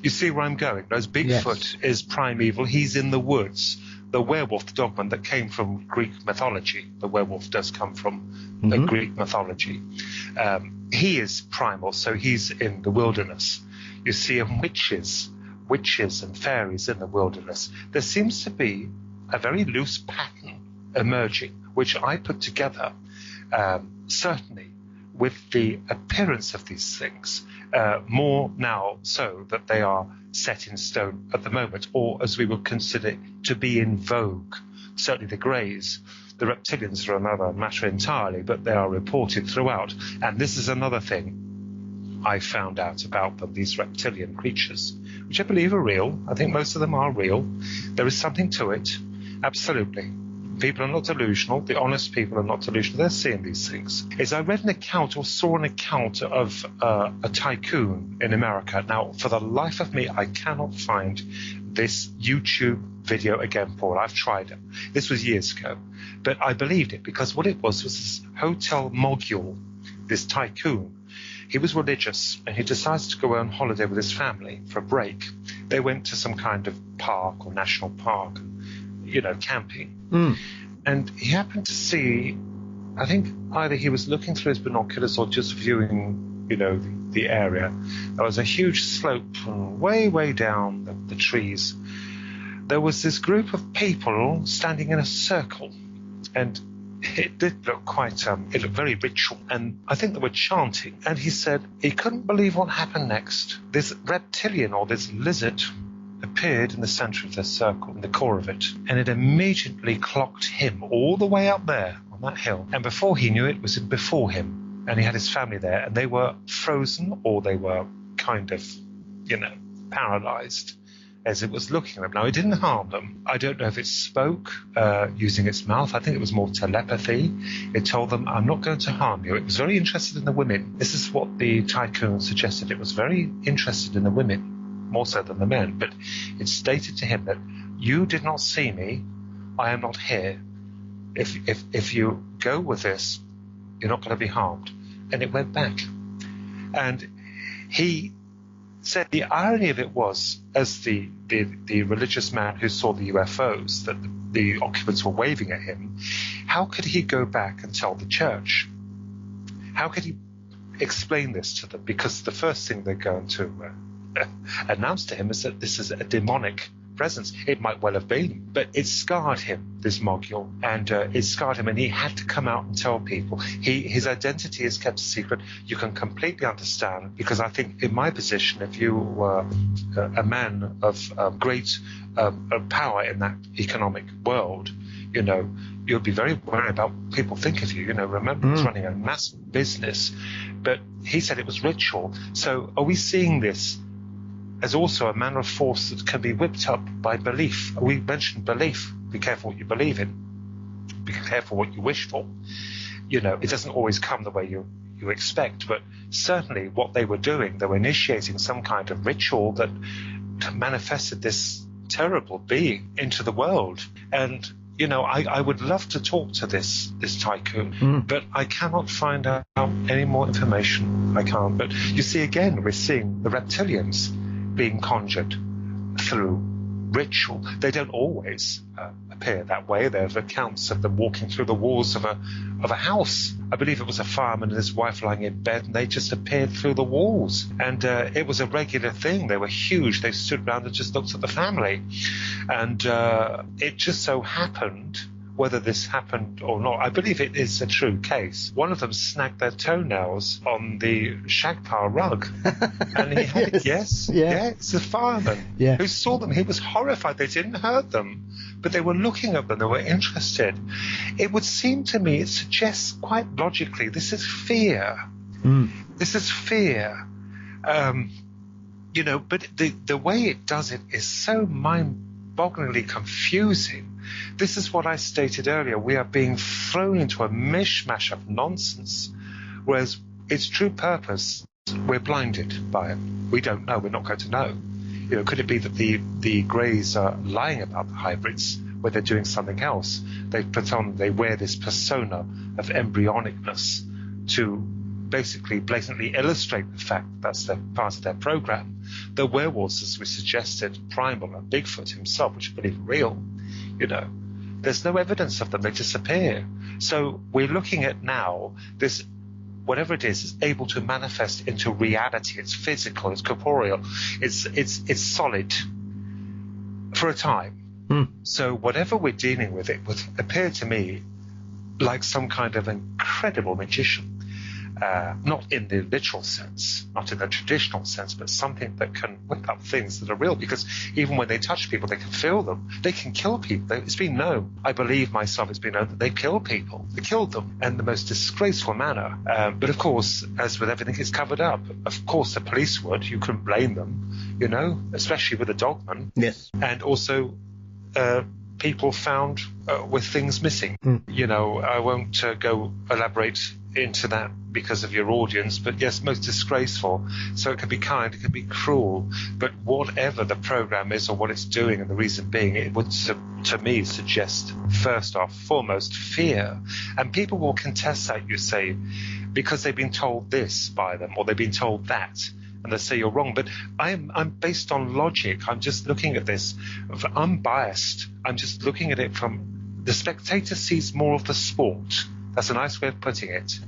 You see where I'm going? As Bigfoot is primeval, he's in the woods. the werewolf, the dogman that came from Greek mythology. The werewolf does come from Greek mythology. He is primal, so he's in the wilderness. You see witches and fairies in the wilderness. There seems to be a very loose pattern emerging, which I put together, certainly with the appearance of these things, more now so that they are set in stone at the moment, or as we would consider to be in vogue. Certainly the Greys. The reptilians are another matter entirely, but they are reported throughout. And this is another thing I found out about them, these reptilian creatures, which I believe are real. I think most of them are real. There is something to it, absolutely. People are not delusional. The honest people are not delusional. They're seeing these things. I read an account or saw an account of a tycoon in America. Now, for the life of me, I cannot find this YouTube video again, Paul. I've tried it. This was years ago. But I believed it because what it was this hotel mogul, this tycoon. He was religious and he decided to go on holiday with his family for a break. They went to some kind of park or national park, camping. And he happened to see, I think either he was looking through his binoculars or just viewing, the area. There was a huge slope from way, way down the trees. There was this group of people standing in a circle, and it did look it looked very ritual, and I think they were chanting. And he said he couldn't believe what happened next. This reptilian or this lizard appeared in the center of the circle, in the core of it, and it immediately clocked him all the way up there on that hill. And before he knew it was before him, and he had his family there, and they were frozen, or they were kind of, paralyzed as it was looking at them. Now, it didn't harm them. I don't know if it spoke using its mouth. I think it was more telepathy. It told them, I'm not going to harm you. It was very interested in the women. This is what the tycoon suggested. It was very interested in the women, more so than the men. But it stated to him that you did not see me. I am not here. If you go with this, you're not going to be harmed. And it went back. And he said the irony of it was, as the religious man who saw the UFOs, that the occupants were waving at him, how could he go back and tell the church? How could he explain this to them? Because the first thing they're going to announce to him is that this is a demonic presence. It might well have been, but it scarred him, this mogul, and it scarred him, and he had to come out and tell people. His identity is kept a secret. You can completely understand, because I think in my position, if you were a man of great power in that economic world, you'd be very worried about what people think of you. Remember, he's running a massive business, but he said it was ritual. So are we seeing this as also a manner of force that can be whipped up by belief? We mentioned belief. Be careful what you believe in. Be careful what you wish for. It doesn't always come the way you expect, but certainly what they were doing, they were initiating some kind of ritual that manifested this terrible being into the world. And, I would love to talk to this tycoon, but I cannot find out any more information. I can't. But you see, again, we're seeing the reptilians being conjured through ritual. They don't always appear that way. There's accounts of them walking through the walls of a house. I believe it was a fireman and his wife lying in bed, and they just appeared through the walls. And it was a regular thing. They were huge. They stood around and just looked at the family. And it just so happened, whether this happened or not, I believe it is a true case. One of them snagged their toenails on the shag pile rug. And he had it's a fireman who saw them. He was horrified. They didn't hurt them, but they were looking at them. They were interested. It would seem to me, it suggests quite logically, this is fear. This is fear. But the way it does it is so mind-bogglingly confusing. This is what I stated earlier. We are being thrown into a mishmash of nonsense, whereas its true purpose, we're blinded by it. We don't know. We're not going to know. Could it be that the Greys are lying about the hybrids, where they're doing something else? They wear this persona of embryonicness to basically blatantly illustrate the fact that's part of their program. The werewolves, as we suggested, primal, and Bigfoot himself, which I believe are real, you know. There's no evidence of them. They disappear. So we're looking at now this, whatever it is able to manifest into reality. It's physical, it's corporeal, it's solid for a time. So whatever we're dealing with, it would appear to me like some kind of incredible magician. Not in the literal sense, not in the traditional sense, but something that can whip up things that are real. Because even when they touch people, they can feel them. They can kill people. It's been known, I believe myself, it's been known that they kill people. They killed them in the most disgraceful manner. But of course, as with everything, it's covered up. Of course, the police would. You couldn't blame them, you know, especially with the dogman. Yes. And also people found with things missing. You know, I won't go elaborate into that because of your audience, but yes, most disgraceful. So it can be kind, it can be cruel, but whatever the program is or what it's doing, and the reason being, it would to me suggest first off foremost fear. And people will contest that, you say, because they've been told this by them or they've been told that, and they say you're wrong. But I'm based on logic. I'm just looking at this unbiased. I'm just looking at it from the spectator sees more of the sport. That's a nice way of putting it.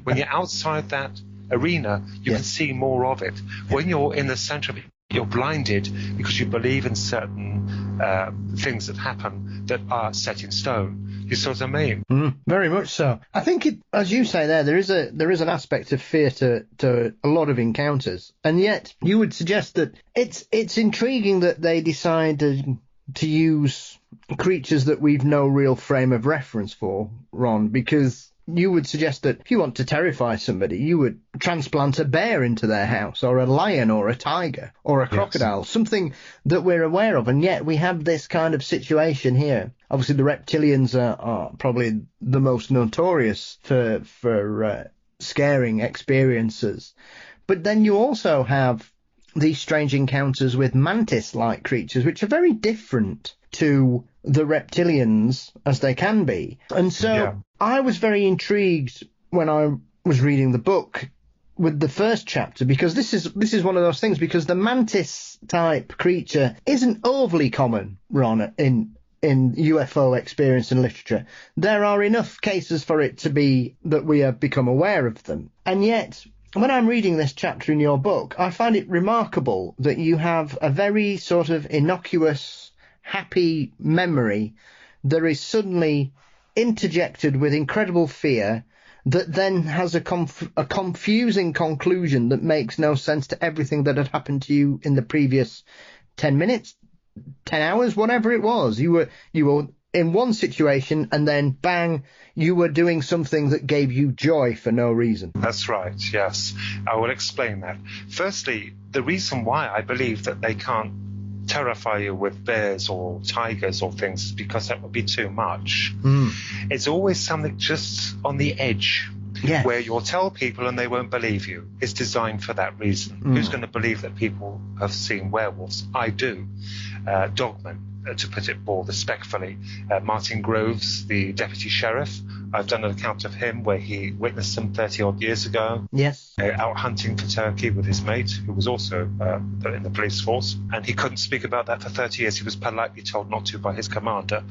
When you're outside that arena, you can see more of it. When you're in the center of it, you're blinded because you believe in certain things that happen that are set in stone. You see what I mean? Very much so. I think, as you say there is an aspect of fear to a lot of encounters, and yet you would suggest that it's intriguing that they decided to use creatures that we've no real frame of reference for, Ron, because you would suggest that if you want to terrify somebody, you would transplant a bear into their house, or a lion, or a tiger, or a crocodile, something that we're aware of, and yet we have this kind of situation here. Obviously, the reptilians are probably the most notorious for scaring experiences, but then you also have these strange encounters with mantis-like creatures, which are very different to the reptilians as they can be. And so I was very intrigued when I was reading the book with the first chapter, because this is one of those things, because the mantis-type creature isn't overly common, Ron, in UFO experience and literature. There are enough cases for it to be that we have become aware of them. And yet, when I'm reading this chapter in your book, I find it remarkable that you have a very sort of innocuous, happy memory that is suddenly interjected with incredible fear that then has a confusing conclusion that makes no sense to everything that had happened to you in the previous 10 minutes, 10 hours, whatever it was. You were in one situation, and then bang, you were doing something that gave you joy for no reason. That's right, yes. I will explain that. Firstly, the reason why I believe that they can't terrify you with bears or tigers or things is because that would be too much. It's always something just on the edge. Yes. Where you'll tell people and they won't believe you. It's designed for that reason. Who's going to believe that people have seen werewolves? I do. Dogmen, to put it more respectfully. Martin Groves, the deputy sheriff, I've done an account of him where he witnessed them 30-odd years ago. Yes. Out hunting for turkey with his mate, who was also in the police force. And he couldn't speak about that for 30 years. He was politely told not to by his commander.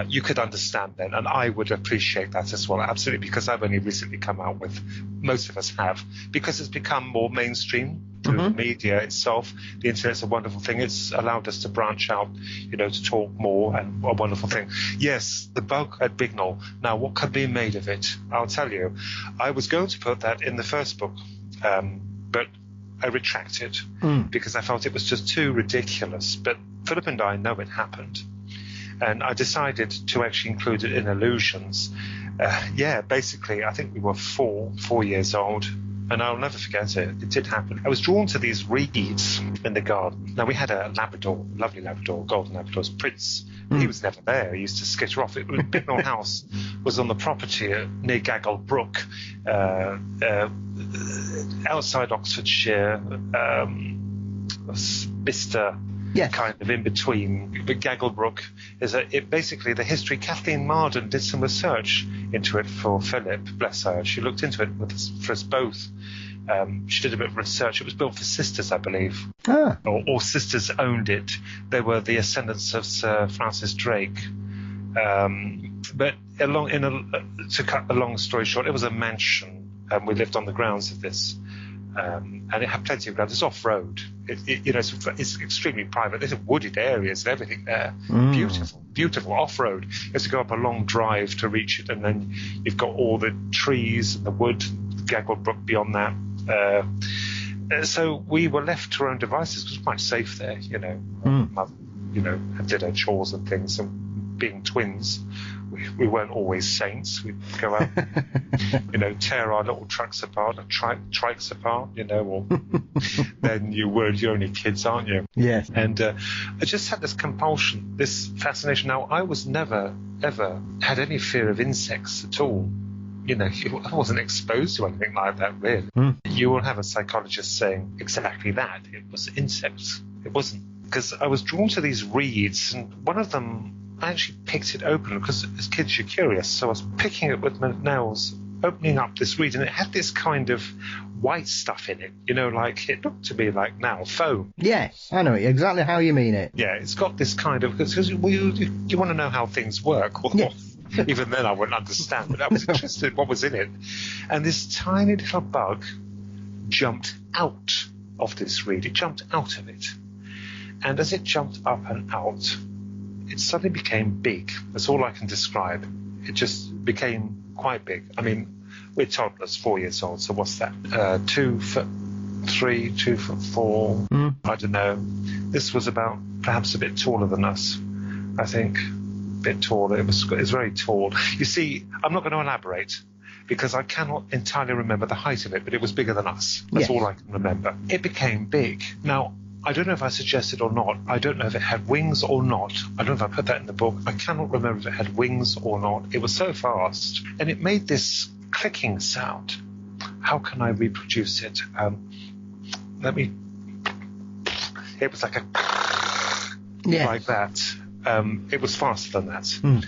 You could understand then, and I would appreciate that as well, absolutely, because I've only recently come out with, most of us have, because it's become more mainstream through the media itself. The internet's a wonderful thing. It's allowed us to branch out, to talk more, and a wonderful thing. Yes, the bug at Bignell. Now, what could be made of it? I'll tell you. I was going to put that in the first book, but I retracted because I felt it was just too ridiculous. But Philip and I know it happened, and I decided to actually include it in Illusions. Basically, I think we were four years old, and I'll never forget it. It did happen. I was drawn to these reeds in the garden. Now, we had a Labrador, lovely Labrador, golden Labrador's Prince. He was never there. He used to skitter off. Bignell House was on the property near Gaggle Brook, outside Oxfordshire, Bicester, kind of in between. But Gaggle Brook is basically the history. Kathleen Marden did some research into it for Philip, bless her. She looked into it for us both She did a bit of research. It was built for sisters, I believe. Or sisters owned it. They were the ascendants of Sir Francis Drake. But to cut a long story short, it was a mansion, and we lived on the grounds of this. And it had plenty of ground. It's off-road. It's extremely private. There's wooded areas and everything there. Beautiful off-road. You have to go up a long drive to reach it, and then you've got all the trees and the wood, Gagwell Brook beyond that. So we were left to our own devices. It was quite safe there, Mother, did her chores and things, and being twins, we weren't always saints. We'd go out, tear our little trucks apart, trikes apart, or then you're only kids, aren't you? Yes. And I just had this compulsion, this fascination. Now, I was never, ever had any fear of insects at all. I wasn't exposed to anything like that, really. You will have a psychologist saying exactly that. It was insects. It wasn't. Because I was drawn to these reeds, and one of them, I actually picked it open, because as kids you're curious, so I was picking it with my nails, opening up this reed, and it had this kind of white stuff in it, like it looked to me like now foam. Yes, I know exactly how you mean it. Yeah, it's got this kind of, because you want to know how things work. Well, yes. Even then I wouldn't understand, but I was interested in what was in it. And this tiny little bug jumped out of this reed. It jumped out of it. And as it jumped up and out, it suddenly became big. That's all I can describe. It just became quite big. I mean, we're toddlers, 4 years old, so what's that? 2'3", 2'4", I don't know. This was about perhaps a bit taller than us, I think. A bit taller. It was very tall. You see, I'm not going to elaborate, because I cannot entirely remember the height of it, but it was bigger than us. That's all I can remember. It became big. Now, I don't know if I suggested or not. I don't know if it had wings or not. I don't know if I put that in the book. I cannot remember if it had wings or not. It was so fast. And it made this clicking sound. How can I reproduce it? It was like like that. It was faster than that.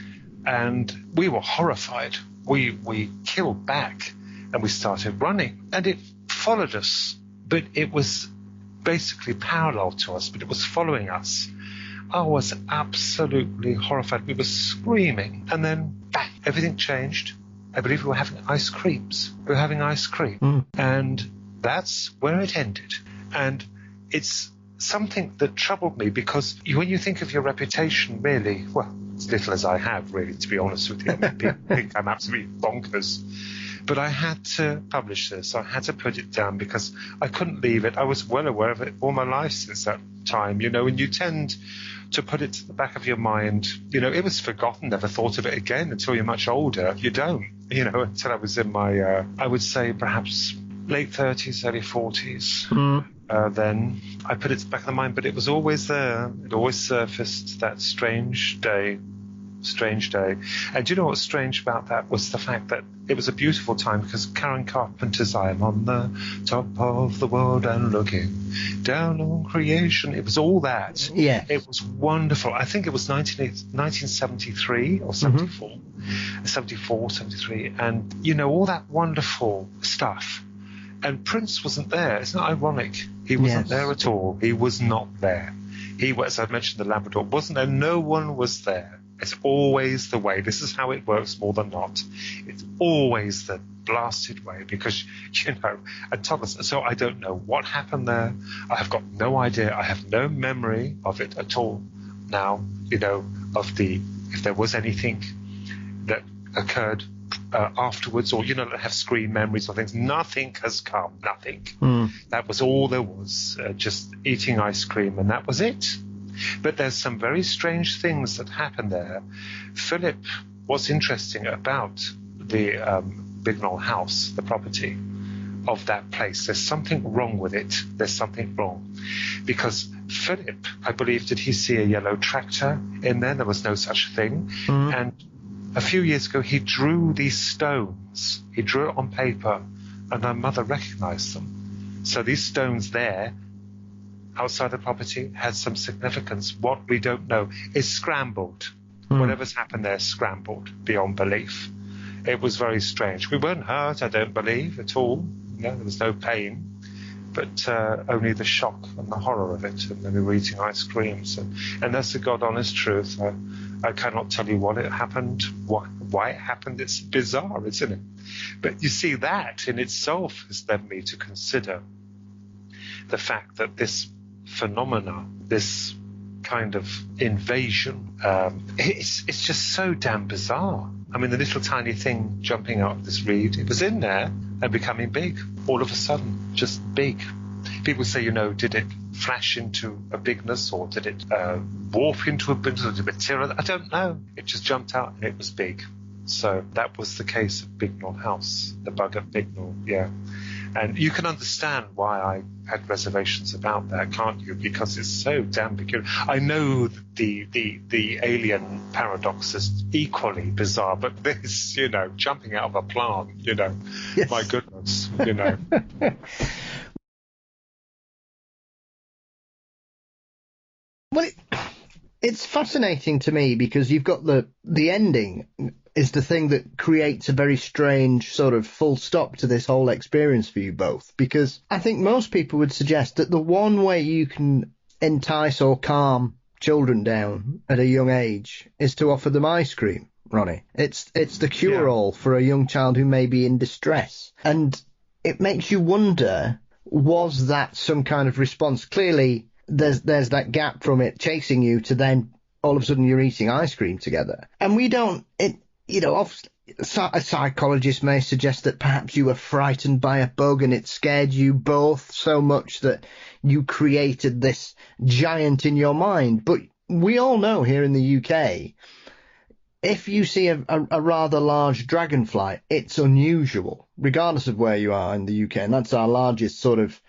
And we were horrified. We killed back, and we started running. And it followed us, but it was basically parallel to us, but it was following us. I was absolutely horrified. We were screaming, and then bang, everything changed. I believe we were having ice creams. And that's where it ended. And it's something that troubled me, because when you think of your reputation, really, well, as little as I have, really, to be honest with you, I mean, people think I'm absolutely bonkers. But I had to publish this. I had to put it down, because I couldn't leave it. I was well aware of it all my life since that time, and you tend to put it to the back of your mind. It was forgotten, never thought of it again until you're much older. You don't, until I was in my, I would say perhaps late 30s, early 40s. Then I put it to the back of the mind, but it was always there. It always surfaced, that strange day. And do you know what's strange about that was the fact that it was a beautiful time, because Karen Carpenter's I am on the top of the world and looking down on creation. It was all that. Yeah. It was wonderful. I think it was 1973 or 74, 74, 73. And, all that wonderful stuff. And Prince wasn't there. Isn't that ironic? He wasn't there at all. He was not there. He was, as I mentioned, the Labrador wasn't there. No one was there. It's always the way. This is how it works more than not. It's always the blasted way, because, a toddler. So I don't know what happened there. I have got no idea. I have no memory of it at all now, if there was anything that occurred afterwards, or, that have screen memories or things. Nothing has come. Nothing. That was all there was. Just eating ice cream, and that was it. But there's some very strange things that happen there. Philip, what's interesting about the Bignell house, the property of that place, there's something wrong with it. There's something wrong. Because Philip, I believe, did he see a yellow tractor in there? There was no such thing. And a few years ago, he drew these stones. He drew it on paper, and my mother recognized them. So these stones there, outside the property, has some significance. What we don't know is scrambled. Whatever's happened there, scrambled beyond belief. It was very strange. We weren't hurt, I don't believe, at all. No, there was no pain, but only the shock and the horror of it. And then we were eating ice creams. And that's the God honest truth. I cannot tell you what it happened, why it happened. It's bizarre, isn't it? But you see, that in itself has led me to consider the fact that this phenomena, this kind of invasion, it's just so damn bizarre. I mean, the little tiny thing jumping out of this reed, it was in there and becoming big all of a sudden, just big. People say, did it flash into a bigness, or did it warp into a bigness, or did it material? I don't know. It just jumped out and it was big. So that was the case of Bignell House, the bug at Bignell, yeah. And you can understand why I had reservations about that, can't you? Because it's so damn peculiar. I know the alien paradox is equally bizarre, but this, jumping out of a plant, yes. My goodness, Well, it's fascinating to me because you've got the ending is the thing that creates a very strange sort of full stop to this whole experience for you both. Because I think most people would suggest that the one way you can entice or calm children down at a young age is to offer them ice cream, Ronnie. It's the cure-all for a young child who may be in distress. And it makes you wonder, was that some kind of response? Clearly, there's that gap from it chasing you to then all of a sudden you're eating ice cream together. And we don't... a psychologist may suggest that perhaps you were frightened by a bug and it scared you both so much that you created this giant in your mind. But we all know here in the UK, if you see a rather large dragonfly, it's unusual, regardless of where you are in the UK. And that's our largest sort of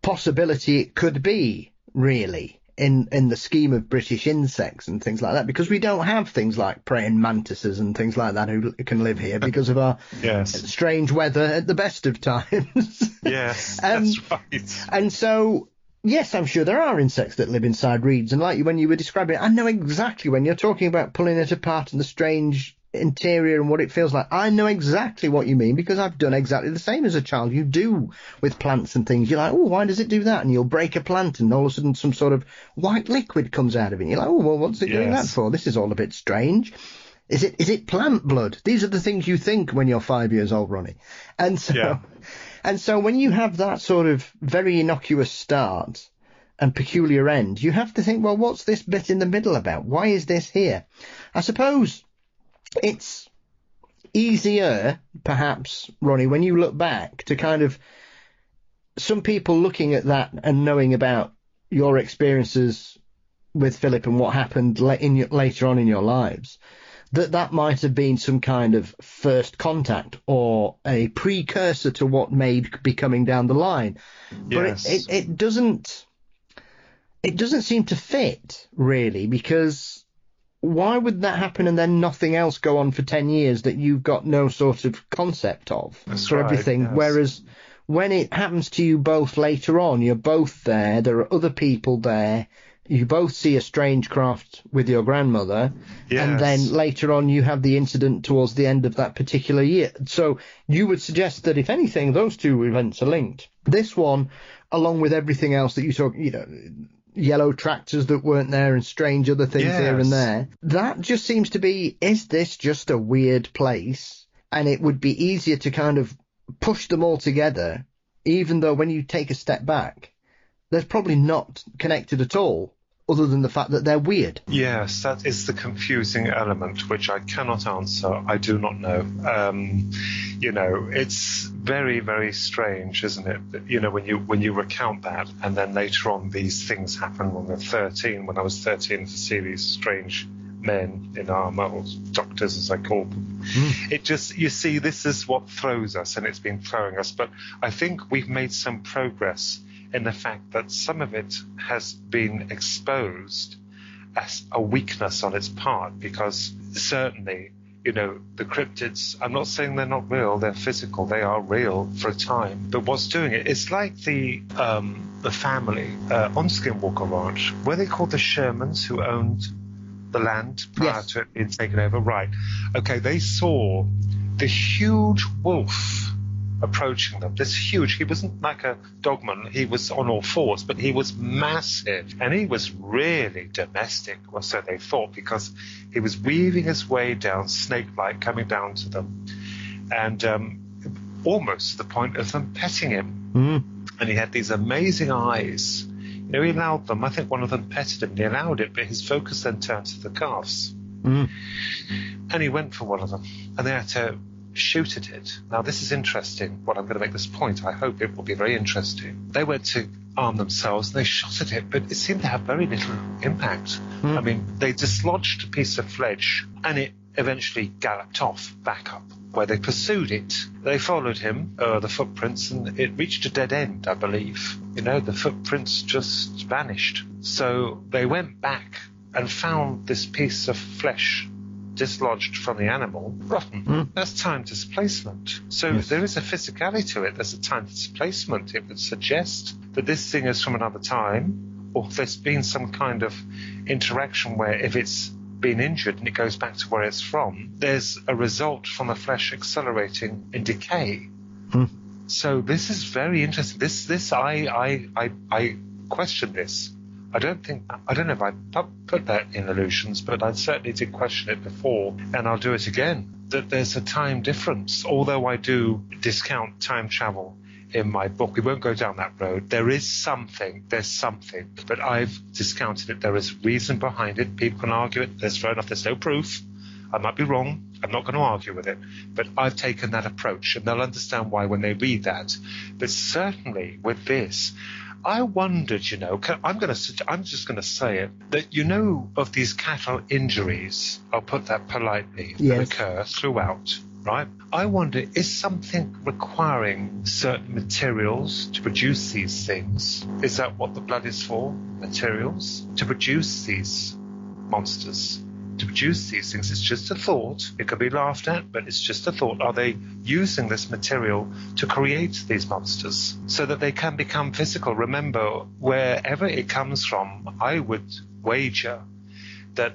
possibility it could be, really. In the scheme of British insects and things like that, because we don't have things like praying mantises and things like that who can live here because of our strange weather at the best of times. Yes, that's right. And so, yes, I'm sure there are insects that live inside reeds. And like when you were describing it, I know exactly when you're talking about pulling it apart and the strange interior and what it feels like. I know exactly what you mean because I've done exactly the same as a child. You do with plants and things. You're like, oh, why does it do that? And you'll break a plant and all of a sudden some sort of white liquid comes out of it. And you're like, oh, well, what's it doing that for? This is all a bit strange. Is it plant blood? These are the things you think when you're 5 years old, Ronnie. And so when you have that sort of very innocuous start and peculiar end, you have to think, well, what's this bit in the middle about? Why is this here? I suppose it's easier, perhaps, Ronnie, when you look back to kind of some people looking at that and knowing about your experiences with Philip and what happened later on in your lives, that might have been some kind of first contact or a precursor to what may be coming down the line. Yes. But it doesn't seem to fit, really, because why would that happen and then nothing else go on for 10 years that you've got no sort of concept of everything? Yes. Whereas when it happens to you both later on, you're both there, there are other people there, you both see a strange craft with your grandmother, and then later on you have the incident towards the end of that particular year. So you would suggest that if anything, those two events are linked. This one, along with everything else that you talk, yellow tractors that weren't there and strange other things here and there. That just seems to be, is this just a weird place? And it would be easier to kind of push them all together, even though when you take a step back, they're probably not connected at all, other than the fact that they're weird. Yes, that is the confusing element, which I cannot answer. I do not know. It's very, very strange, isn't it? That, when you recount that, and then later on these things happen when we're 13. When I was 13, to see these strange men in armour, or doctors as I call them. It just, you see, this is what throws us, and it's been throwing us. But I think we've made some progress in the fact that some of it has been exposed as a weakness on its part, because certainly, the cryptids, I'm not saying they're not real, they're physical, they are real for a time, but what's doing it, it's like the family on Skinwalker Ranch, were they called the Shermans, who owned the land prior to it being taken over? Right. Okay, they saw the huge wolf approaching them. This huge, he wasn't like a dogman, he was on all fours, but he was massive, and he was really domestic, or so they thought, because he was weaving his way down, snake-like, coming down to them, and almost to the point of them petting him. And he had these amazing eyes. You know, he allowed them, I think one of them petted him, and he allowed it, but his focus then turned to the calves. And he went for one of them, and they had to shoot at it. Now, this is interesting. What I'm going to make this point, I hope it will be very interesting. They went to arm themselves, and they shot at it, but it seemed to have very little impact. I mean, they dislodged a piece of flesh, and it eventually galloped off back up where they pursued it. They followed him, the footprints, and it reached a dead end, I believe. You know, the footprints just vanished. So they went back and found this piece of flesh dislodged from the animal, rotten. That's time displacement. So there is a physicality to it. There's a time displacement. It would suggest that this thing is from another time, or there's been some kind of interaction where if it's been injured and it goes back to where it's from, there's a result from the flesh accelerating in decay. So this is very interesting. I question this. I don't know if I put that in Illusions, but I certainly did question it before, and I'll do it again, that there's a time difference. Although I do discount time travel in my book, we won't go down that road. There's something, but I've discounted it. There is reason behind it. People can argue it. There's fair enough. There's no proof. I might be wrong. I'm not going to argue with it, but I've taken that approach, and they'll understand why when they read that. But certainly with this, I wondered, you know, I'm just going to say it, that you know of these cattle injuries, I'll put that politely, that occur throughout, right? I wonder, is something requiring certain materials to produce these things? Is that what the blood is for? Materials? To produce these monsters? To produce these things? It's just a thought. It could be laughed at, but it's just a thought. Are they using this material to create these monsters so that they can become physical? Remember, wherever it comes from, I would wager that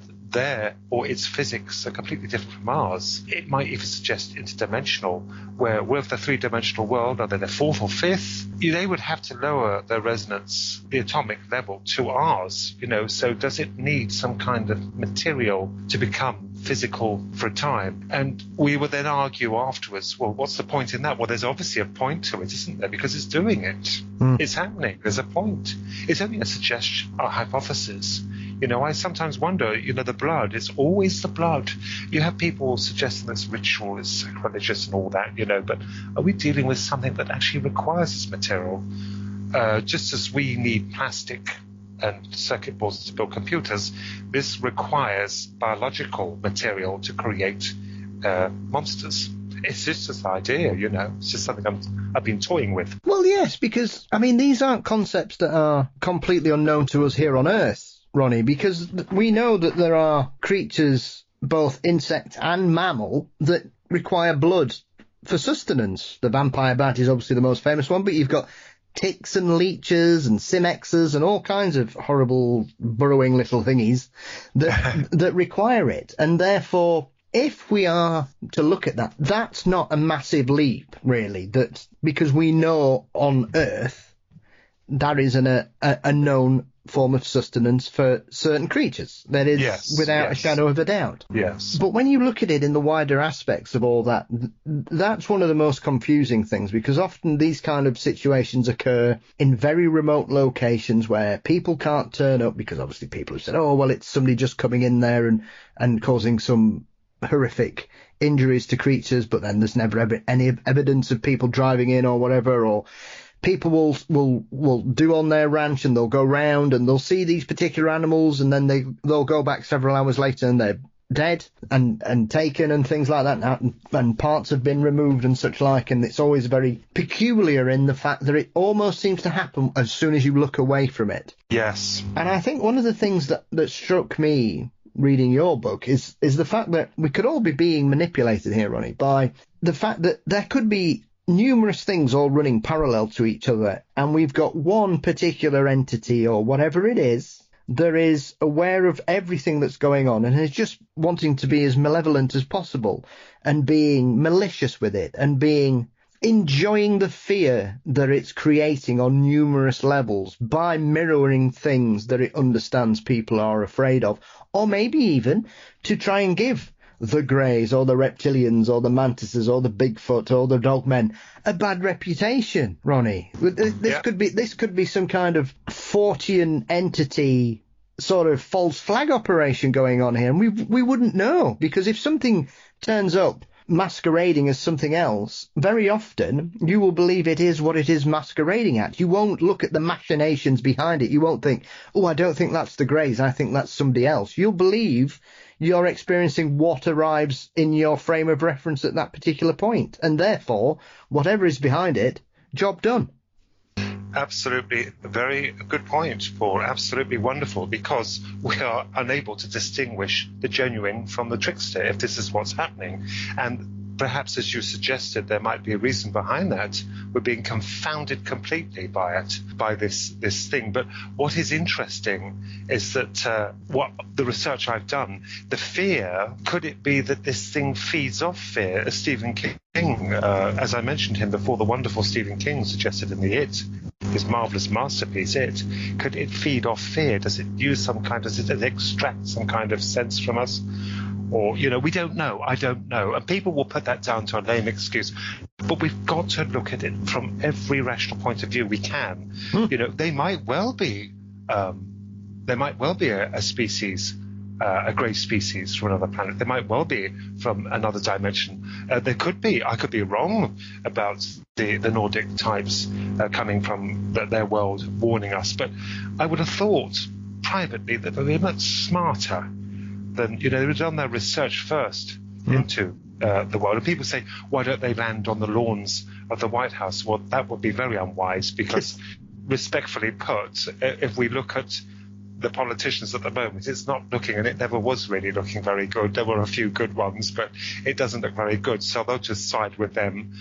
its physics are completely different from ours. It might even suggest interdimensional, where with the three-dimensional world, are they the fourth or fifth? They would have to lower their resonance, the atomic level, to ours, you know. So does it need some kind of material to become physical for a time? And we would then argue afterwards, well, what's the point in that? Well, there's obviously a point to it, isn't there? Because it's doing it. It's happening. There's a point. It's only a suggestion, a hypothesis. You know, I sometimes wonder, you know, the blood, it's always the blood. You have people suggesting this ritual is sacrilegious and all that, you know, but are we dealing with something that actually requires this material? Just as we need plastic and circuit boards to build computers, this requires biological material to create monsters. It's just this idea, you know. It's just something I've been toying with. Well, yes, because, I mean, these aren't concepts that are completely unknown to us here on Earth, Ronnie, because we know that there are creatures, both insect and mammal, that require blood for sustenance. The vampire bat is obviously the most famous one, but you've got ticks and leeches and simexes and all kinds of horrible burrowing little thingies that require it. And therefore, if we are to look at that, that's not a massive leap, really, that because we know on Earth there is a known form of sustenance for certain creatures. That is without a shadow of a doubt. Yes. But when you look at it in the wider aspects of all that, that's one of the most confusing things, because often these kind of situations occur in very remote locations where people can't turn up, because obviously people have said, oh, well, it's somebody just coming in there and causing some horrific injuries to creatures, but then there's never any evidence of people driving in or whatever, or people will do on their ranch and they'll go round and they'll see these particular animals, and then they'll go back several hours later and they're dead and taken and things like that, and parts have been removed and such like. And it's always very peculiar in the fact that it almost seems to happen as soon as you look away from it. Yes. And I think one of the things that struck me reading your book is the fact that we could all be being manipulated here, Ronnie, by the fact that there could be numerous things all running parallel to each other, and we've got one particular entity or whatever it is that is aware of everything that's going on and is just wanting to be as malevolent as possible and being malicious with it and being enjoying the fear that it's creating on numerous levels by mirroring things that it understands people are afraid of, or maybe even to try and give the Greys or the reptilians or the mantises or the Bigfoot or the dogmen a bad reputation, Ronnie. This could be some kind of Fortean entity sort of false flag operation going on here, and we wouldn't know, because if something turns up masquerading as something else, very often you will believe it is what it is masquerading at. You won't look at the machinations behind it. You won't think, oh, I don't think that's the Greys, I think that's somebody else. You'll believe you're experiencing what arrives in your frame of reference at that particular point, and therefore whatever is behind it, job done. Absolutely, very good point, Paul. Absolutely wonderful, because we are unable to distinguish the genuine from the trickster if this is what's happening. And perhaps, as you suggested, there might be a reason behind that. We're being confounded completely by it, by this thing. But what is interesting is that what the research I've done, the fear, could it be that this thing feeds off fear? As Stephen King, as I mentioned him before, the wonderful Stephen King suggested in the It, his marvelous masterpiece, It, could it feed off fear? Does it use does it extract some kind of sense from us? Or, we don't know. I don't know. And people will put that down to a lame excuse. But we've got to look at it from every rational point of view we can. They might well be a species, a grey species from another planet. They might well be from another dimension. There could be. I could be wrong about the Nordic types coming from their world warning us. But I would have thought privately that they were much smarter than, they've done their research first into the world. And people say, why don't they land on the lawns of the White House? Well, that would be very unwise, because respectfully put, if we look at the politicians at the moment, it's not looking, and it never was really looking very good. There were a few good ones, but it doesn't look very good. So they'll just side with them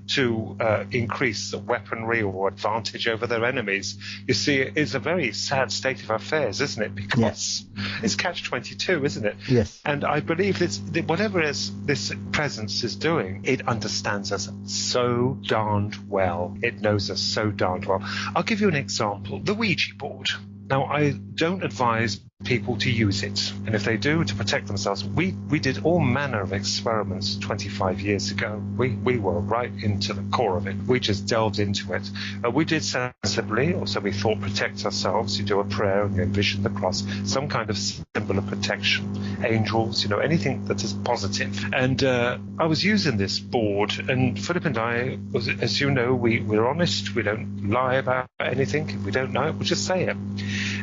to increase weaponry or advantage over their enemies. You see, it's a very sad state of affairs, isn't it? Because it's catch-22, isn't it? Yes. And I believe whatever this presence is doing, it understands us so darned well. It knows us so darned well. I'll give you an example. The Ouija board. Now, I don't advise people to use it, and if they do, to protect themselves. We did all manner of experiments 25 years ago. We were right into the core of it. We just delved into it. We did sensibly, also we thought, protect ourselves. You do a prayer and you envision the cross, some kind of symbol of protection, angels, anything that is positive. And I was using this board, and Philip and I, as you know, we're honest. We don't lie about anything. If we don't know it, we'll just say it.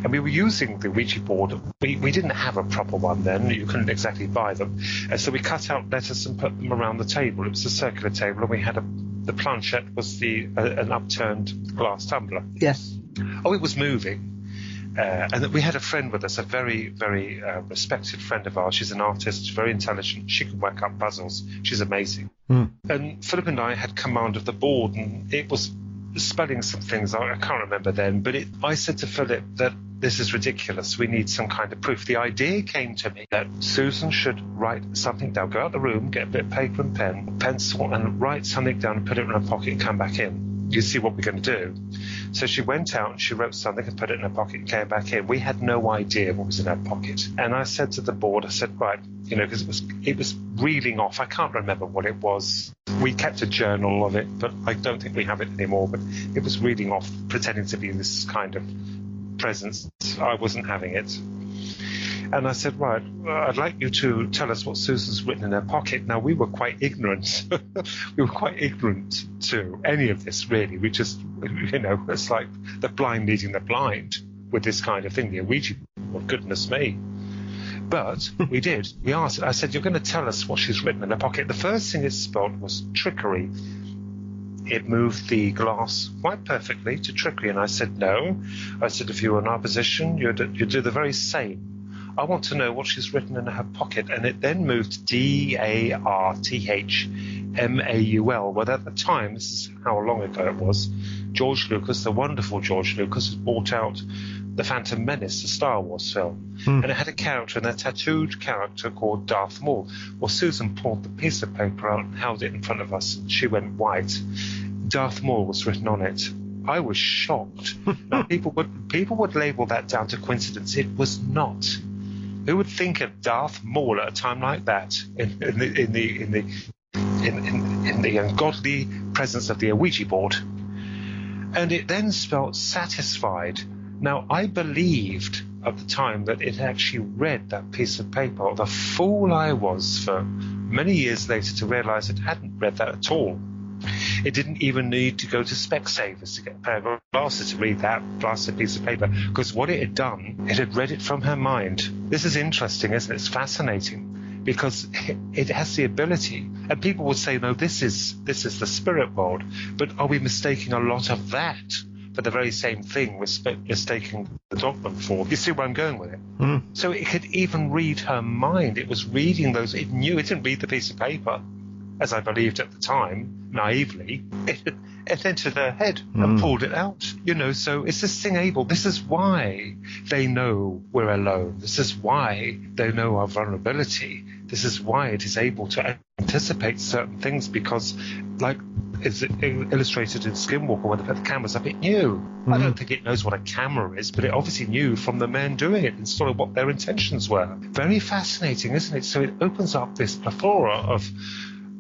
And we were using the Ouija board. We didn't have a proper one then. You couldn't exactly buy them. So we cut out letters and put them around the table. It was a circular table, and we had the planchette was an upturned glass tumbler. Yes. Oh, it was moving. And we had a friend with us, a very, very respected friend of ours. She's an artist, very intelligent. She can work up puzzles. She's amazing. And Philip and I had command of the board, and it was spelling some things I can't remember then, but I said to Philip that this is ridiculous. We need some kind of proof. The idea came to me that Susan should write something down, go out the room, get a bit of paper and pen, pencil, and write something down and put it in her pocket and come back in. You see what we're going to do. So she went out and she wrote something and put it in her pocket and came back in. We had no idea what was in her pocket. And I said to the board, I said, right, because it was reeling off. I can't remember what it was. We kept a journal of it, but I don't think we have it anymore. But it was reeling off, pretending to be this kind of presence. I wasn't having it. And I said, right, I'd like you to tell us what Susan's written in her pocket. Now, we were quite ignorant. We were quite ignorant to any of this, really. We just, it's like the blind leading the blind with this kind of thing. The Ouija, well, goodness me. But we did. We asked. I said, you're going to tell us what she's written in her pocket. The first thing it spelled was trickery. It moved the glass quite perfectly to trickery. And I said, no. I said, if you were in our position, you'd do the very same. I want to know what she's written in her pocket. And it then moved DARTHMAUL. Well, at the time, this is how long ago it was, George Lucas, the wonderful George Lucas, had bought out The Phantom Menace, the Star Wars film. And it had a character, a tattooed character called Darth Maul. Well, Susan pulled the piece of paper out and held it in front of us, and she went white. Darth Maul was written on it. I was shocked. Now, people would label that down to coincidence. It was not. Who would think of Darth Maul at a time like that in the ungodly presence of the Ouija board? And it then spelt satisfied. Now, I believed at the time that it actually read that piece of paper. The fool I was for many years later to realise it hadn't read that at all. It didn't even need to go to Specsavers to get a pair of glasses to read that blasted piece of paper, because what it had done, it had read it from her mind. This is interesting, isn't it? It's fascinating, because it has the ability, and people would say, no, this is the spirit world, but are we mistaking a lot of that for the very same thing we're mistaking the dogman for? You see where I'm going with it? So it could even read her mind. It was reading those. It knew. It didn't read the piece of paper, as I believed at the time, naively. It entered her head and pulled it out. So is this thing able? This is why they know we're alone. This is why they know our vulnerability. This is why it is able to anticipate certain things, because, like is illustrated in Skinwalker, when they put the cameras up, it knew. I don't think it knows what a camera is, but it obviously knew from the men doing it and sort of what their intentions were. Very fascinating, isn't it? So it opens up this plethora of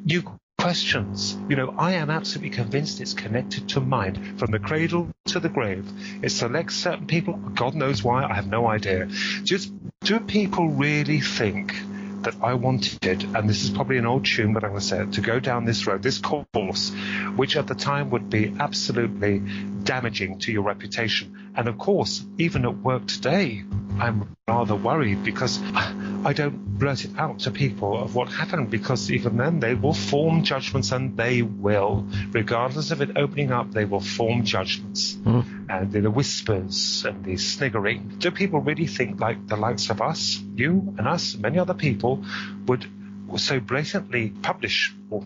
new questions. I am absolutely convinced it's connected to mind from the cradle to the grave. It selects certain people. God knows why. I have no idea. Just do people really think that I wanted, and this is probably an old tune, but I'm going to say it, to go down this road, this course, which at the time would be absolutely damaging to your reputation? And of course, even at work today, I'm rather worried, because I don't blurt it out to people of what happened, because even then they will form judgments, and they will, regardless of it opening up, they will form judgments. And the whispers and the sniggering. Do people really think like the likes of us, you and us, many other people, would so blatantly publish or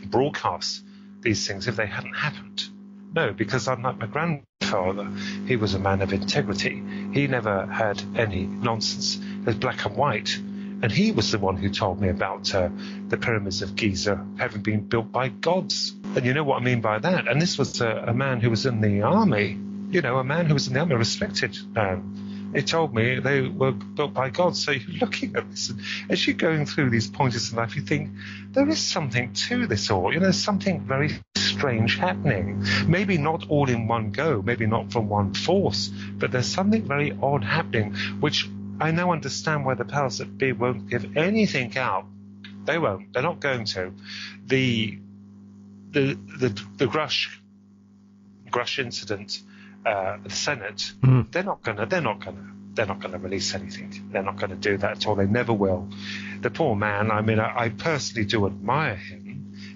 broadcast these things if they hadn't happened? No, because unlike my grandfather, he was a man of integrity. He never had any nonsense. There's black and white. And he was the one who told me about the pyramids of Giza having been built by gods. And you know what I mean by that? And this was a man who was in the army, a man who was in the army, a respected man. He told me they were built by gods. So you're looking at this, and as you're going through these pointers in life, you think, there is something to this all. There's something very strange happening. Maybe not all in one go, maybe not from one force, but there's something very odd happening, which I now understand why the powers that be won't give anything out. They won't. They're not going to. The Grush incident, the Senate, they're not gonna release anything. They're not going to do that at all. They never will. The poor man. I mean, I personally do admire him,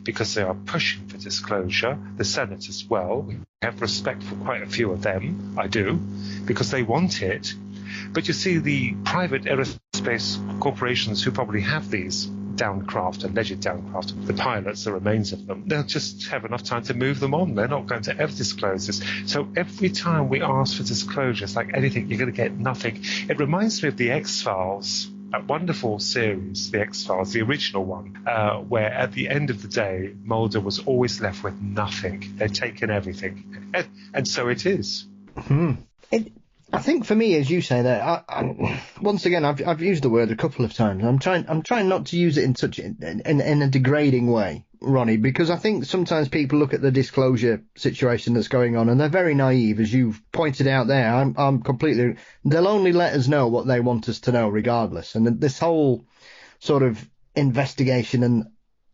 because they are pushing for disclosure. The Senate as well. We have respect for quite a few of them. I do, because they want it. But you see, the private aerospace corporations who probably have these alleged downcraft, the pilots, the remains of them, they'll just have enough time to move them on. They're not going to ever disclose this. So every time we ask for disclosure, it's like anything, you're going to get nothing. It reminds me of the X-Files, that wonderful series, the X-Files, the original one, where at the end of the day, Mulder was always left with nothing. They'd taken everything. And so it is. I think for me, as you say that, once again, I've used the word a couple of times. I'm trying not to use it in such in a degrading way, Ronnie, because I think sometimes people look at the disclosure situation that's going on and they're very naive, as you've pointed out there. I'm completely. They'll only let us know what they want us to know, regardless. And this whole sort of investigation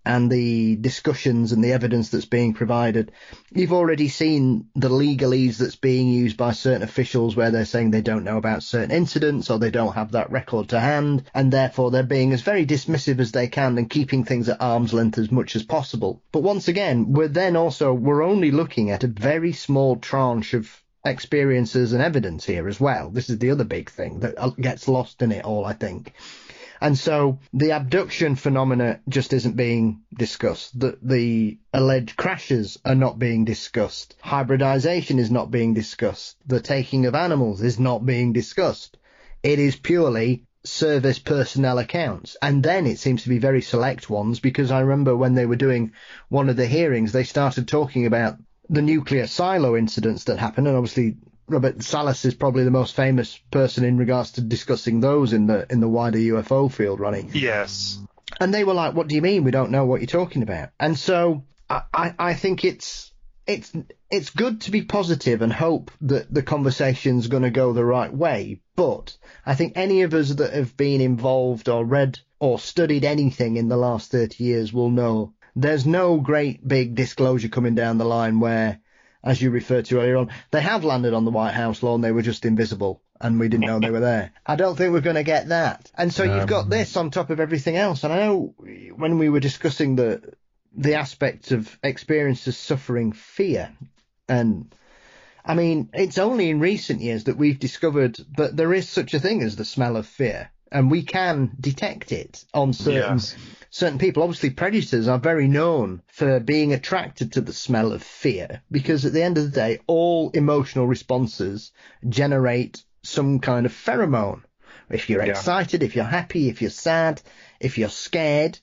and the discussions and the evidence that's being provided, you've already seen the legalese that's being used by certain officials, where they're saying they don't know about certain incidents or they don't have that record to hand, and therefore they're being as very dismissive as they can and keeping things at arm's length as much as possible. But once again, we're only looking at a very small tranche of experiences and evidence here as well. This is the other big thing that gets lost in it all, I think. And so the abduction phenomena just isn't being discussed. The alleged crashes are not being discussed. Hybridization is not being discussed. The taking of animals is not being discussed. It is purely service personnel accounts. And then it seems to be very select ones, because I remember when they were doing one of the hearings, they started talking about the nuclear silo incidents that happened, and obviously Robert Salas is probably the most famous person in regards to discussing those in the wider UFO field, Ronnie. Yes. And they were like, what do you mean? We don't know what you're talking about. And so I think it's good to be positive and hope that the conversation's going to go the right way. But I think any of us that have been involved or read or studied anything in the last 30 years will know there's no great big disclosure coming down the line where, as you referred to earlier on, they have landed on the White House lawn, they were just invisible and we didn't know they were there. I don't think we're going to get that. And so you've got this on top of everything else. And I know when we were discussing the aspects of experiences suffering fear, and I mean, it's only in recent years that we've discovered that there is such a thing as the smell of fear, and we can detect it on certain people. Obviously, predators are very known for being attracted to the smell of fear, because at the end of the day, all emotional responses generate some kind of pheromone. If you're excited, if you're happy, if you're sad, if you're scared,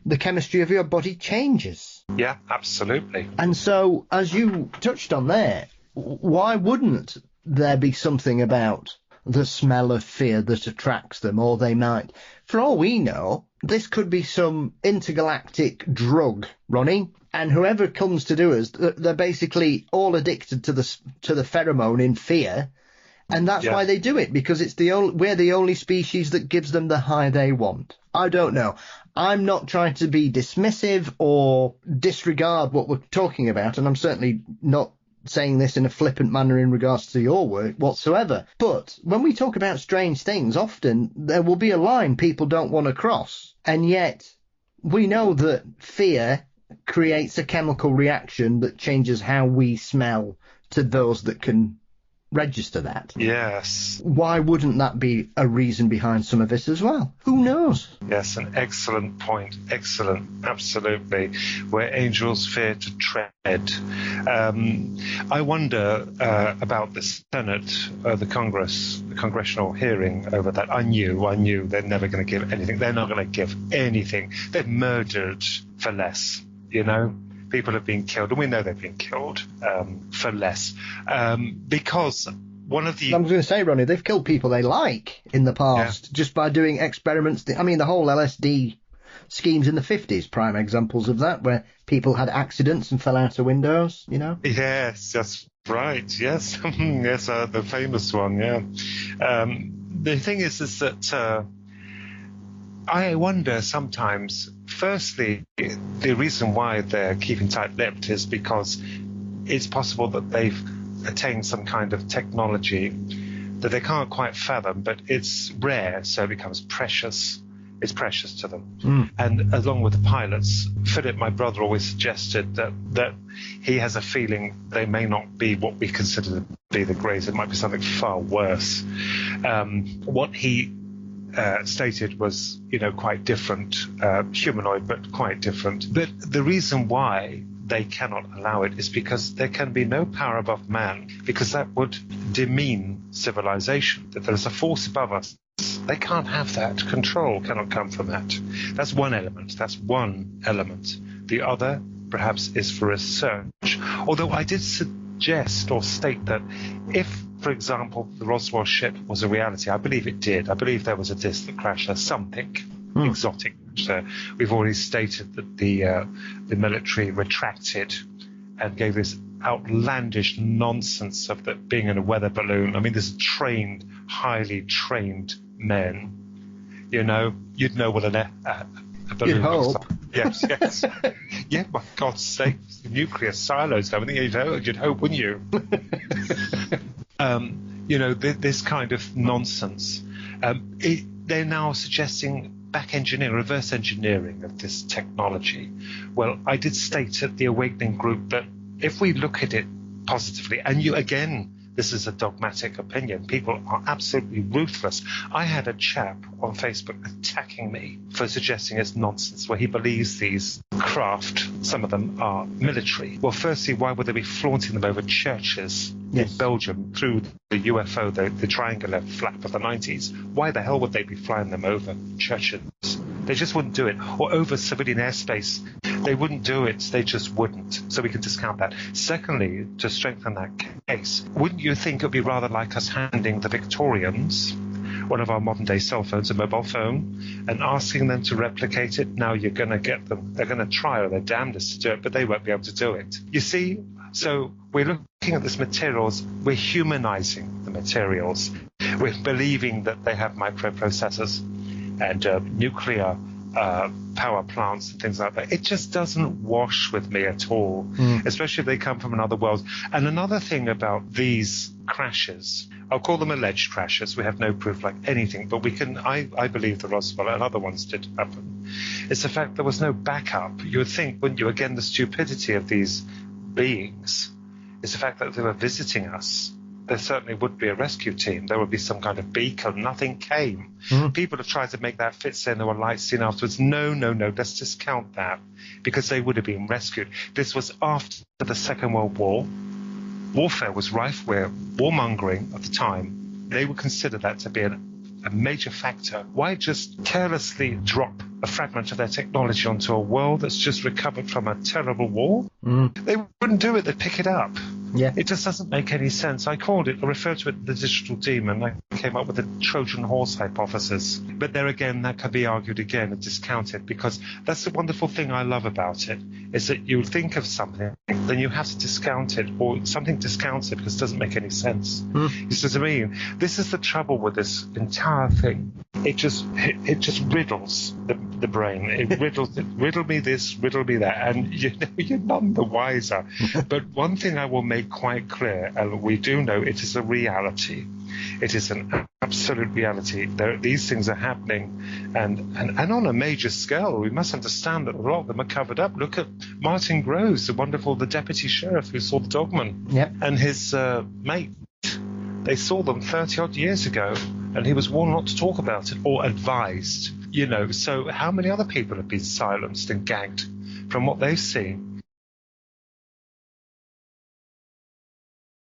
the chemistry of your body changes. Yeah, absolutely. And so, as you touched on there, why wouldn't there be something about the smell of fear that attracts them? Or they might, for all we know, this could be some intergalactic drug, Ronnie, and whoever comes to do us, they're basically all addicted to the pheromone in fear, and that's why they do it, because we're the only species that gives them the high they want. I don't know. I'm not trying to be dismissive or disregard what we're talking about, and I'm certainly not saying this in a flippant manner in regards to your work whatsoever. But when we talk about strange things, often there will be a line people don't want to cross. And yet we know that fear creates a chemical reaction that changes how we smell to those that can register that. Yes. Why wouldn't that be a reason behind some of this as well? Who knows? Yes, an excellent point. Excellent. Absolutely. Where angels fear to tread. I wonder about the Senate, the Congress, the congressional hearing over that. I knew they're never going to give anything. They're not going to give anything. They've murdered for less, you know. People have been killed, and we know they've been killed for less. Because one of the... I was going to say, Ronnie, they've killed people they like in the past just by doing experiments. I mean, the whole LSD schemes in the 50s, prime examples of that, where people had accidents and fell out of windows, you know? Yes, that's right. Yes. Yes, the famous one, yeah. The thing is that I wonder sometimes, firstly, the reason why they're keeping tight-lipped is because it's possible that they've attained some kind of technology that they can't quite fathom, but it's rare, so it becomes precious. It's precious to them. And along with the pilots, Philip, my brother, always suggested that he has a feeling they may not be what we consider to be the Greys. It might be something far worse. What he stated was, quite different, humanoid, but quite different. But the reason why they cannot allow it is because there can be no power above man, because that would demean civilization, that there is a force above us. They can't have that. Control cannot come from that. That's one element. The other, perhaps, is for research. Although I did suggest or state that if, for example, the Roswell ship was a reality, I believe it did. I believe there was a disc that crashed there, something exotic. We've already stated that the military retracted and gave this outlandish nonsense of that being in a weather balloon. I mean, this highly trained men. You'd know what a balloon looks like. Yes. Yeah, for God's sake, nuclear silos. I mean, you'd hope, wouldn't you? This kind of nonsense. They're now suggesting reverse engineering of this technology. Well, I did state at the Awakening group that if we look at it positively, and this is a dogmatic opinion. People are absolutely ruthless. I had a chap on Facebook attacking me for suggesting it's nonsense, where he believes these craft, some of them are military. Well, firstly, why would they be flaunting them over churches in Belgium through the UFO, the triangular flap of the 90s? Why the hell would they be flying them over churches? They just wouldn't do it. Or over civilian airspace. They wouldn't do it. They just wouldn't. So we can discount that. Secondly, to strengthen that case, wouldn't you think it would be rather like us handing the Victorians one of our modern-day cell phones, a mobile phone, and asking them to replicate it? Now you're going to get them. They're going to try, or they're damnedest to do it, but they won't be able to do it. You see? So we're looking at these materials. We're humanizing the materials. We're believing that they have microprocessors and nuclear power plants and things like that. It just doesn't wash with me at all, especially if they come from another world. And another thing about these crashes, I'll call them alleged crashes. We have no proof like anything, but we can. I believe the Roswell and other ones did happen. It's the fact there was no backup. You would think, wouldn't you, again, the stupidity of these beings is the fact that they were visiting us. There certainly would be a rescue team. There would be some kind of beacon. Nothing came. People have tried to make that fit, saying there were lights seen afterwards. No. Let's discount that, because they would have been rescued. This was after the Second World War. Warfare was rife. We're warmongering at the time. They would consider that to be a major factor. Why just carelessly drop a fragment of their technology onto a world that's just recovered from a terrible war? They wouldn't do it. They'd pick it up. Yeah. It just doesn't make any sense. I referred to it the digital demon. I came up with the Trojan horse hypothesis. But there again, that can be argued again and discounted, because that's the wonderful thing I love about it, is that you think of something, then you have to discount it, or something discounts it because it doesn't make any sense. You see what I mean? This is the trouble with this entire thing. It just riddles the brain. It riddle me this, riddle me that, and you're none the wiser. But one thing I will make quite clear, and we do know it is a reality. It is an absolute reality. These things are happening, and on a major scale. We must understand that a lot of them are covered up. Look at Martin Groves, the deputy sheriff who saw the dogman, and his mate. They saw them 30-odd years ago, and he was warned not to talk about it, or advised. So how many other people have been silenced and gagged from what they've seen?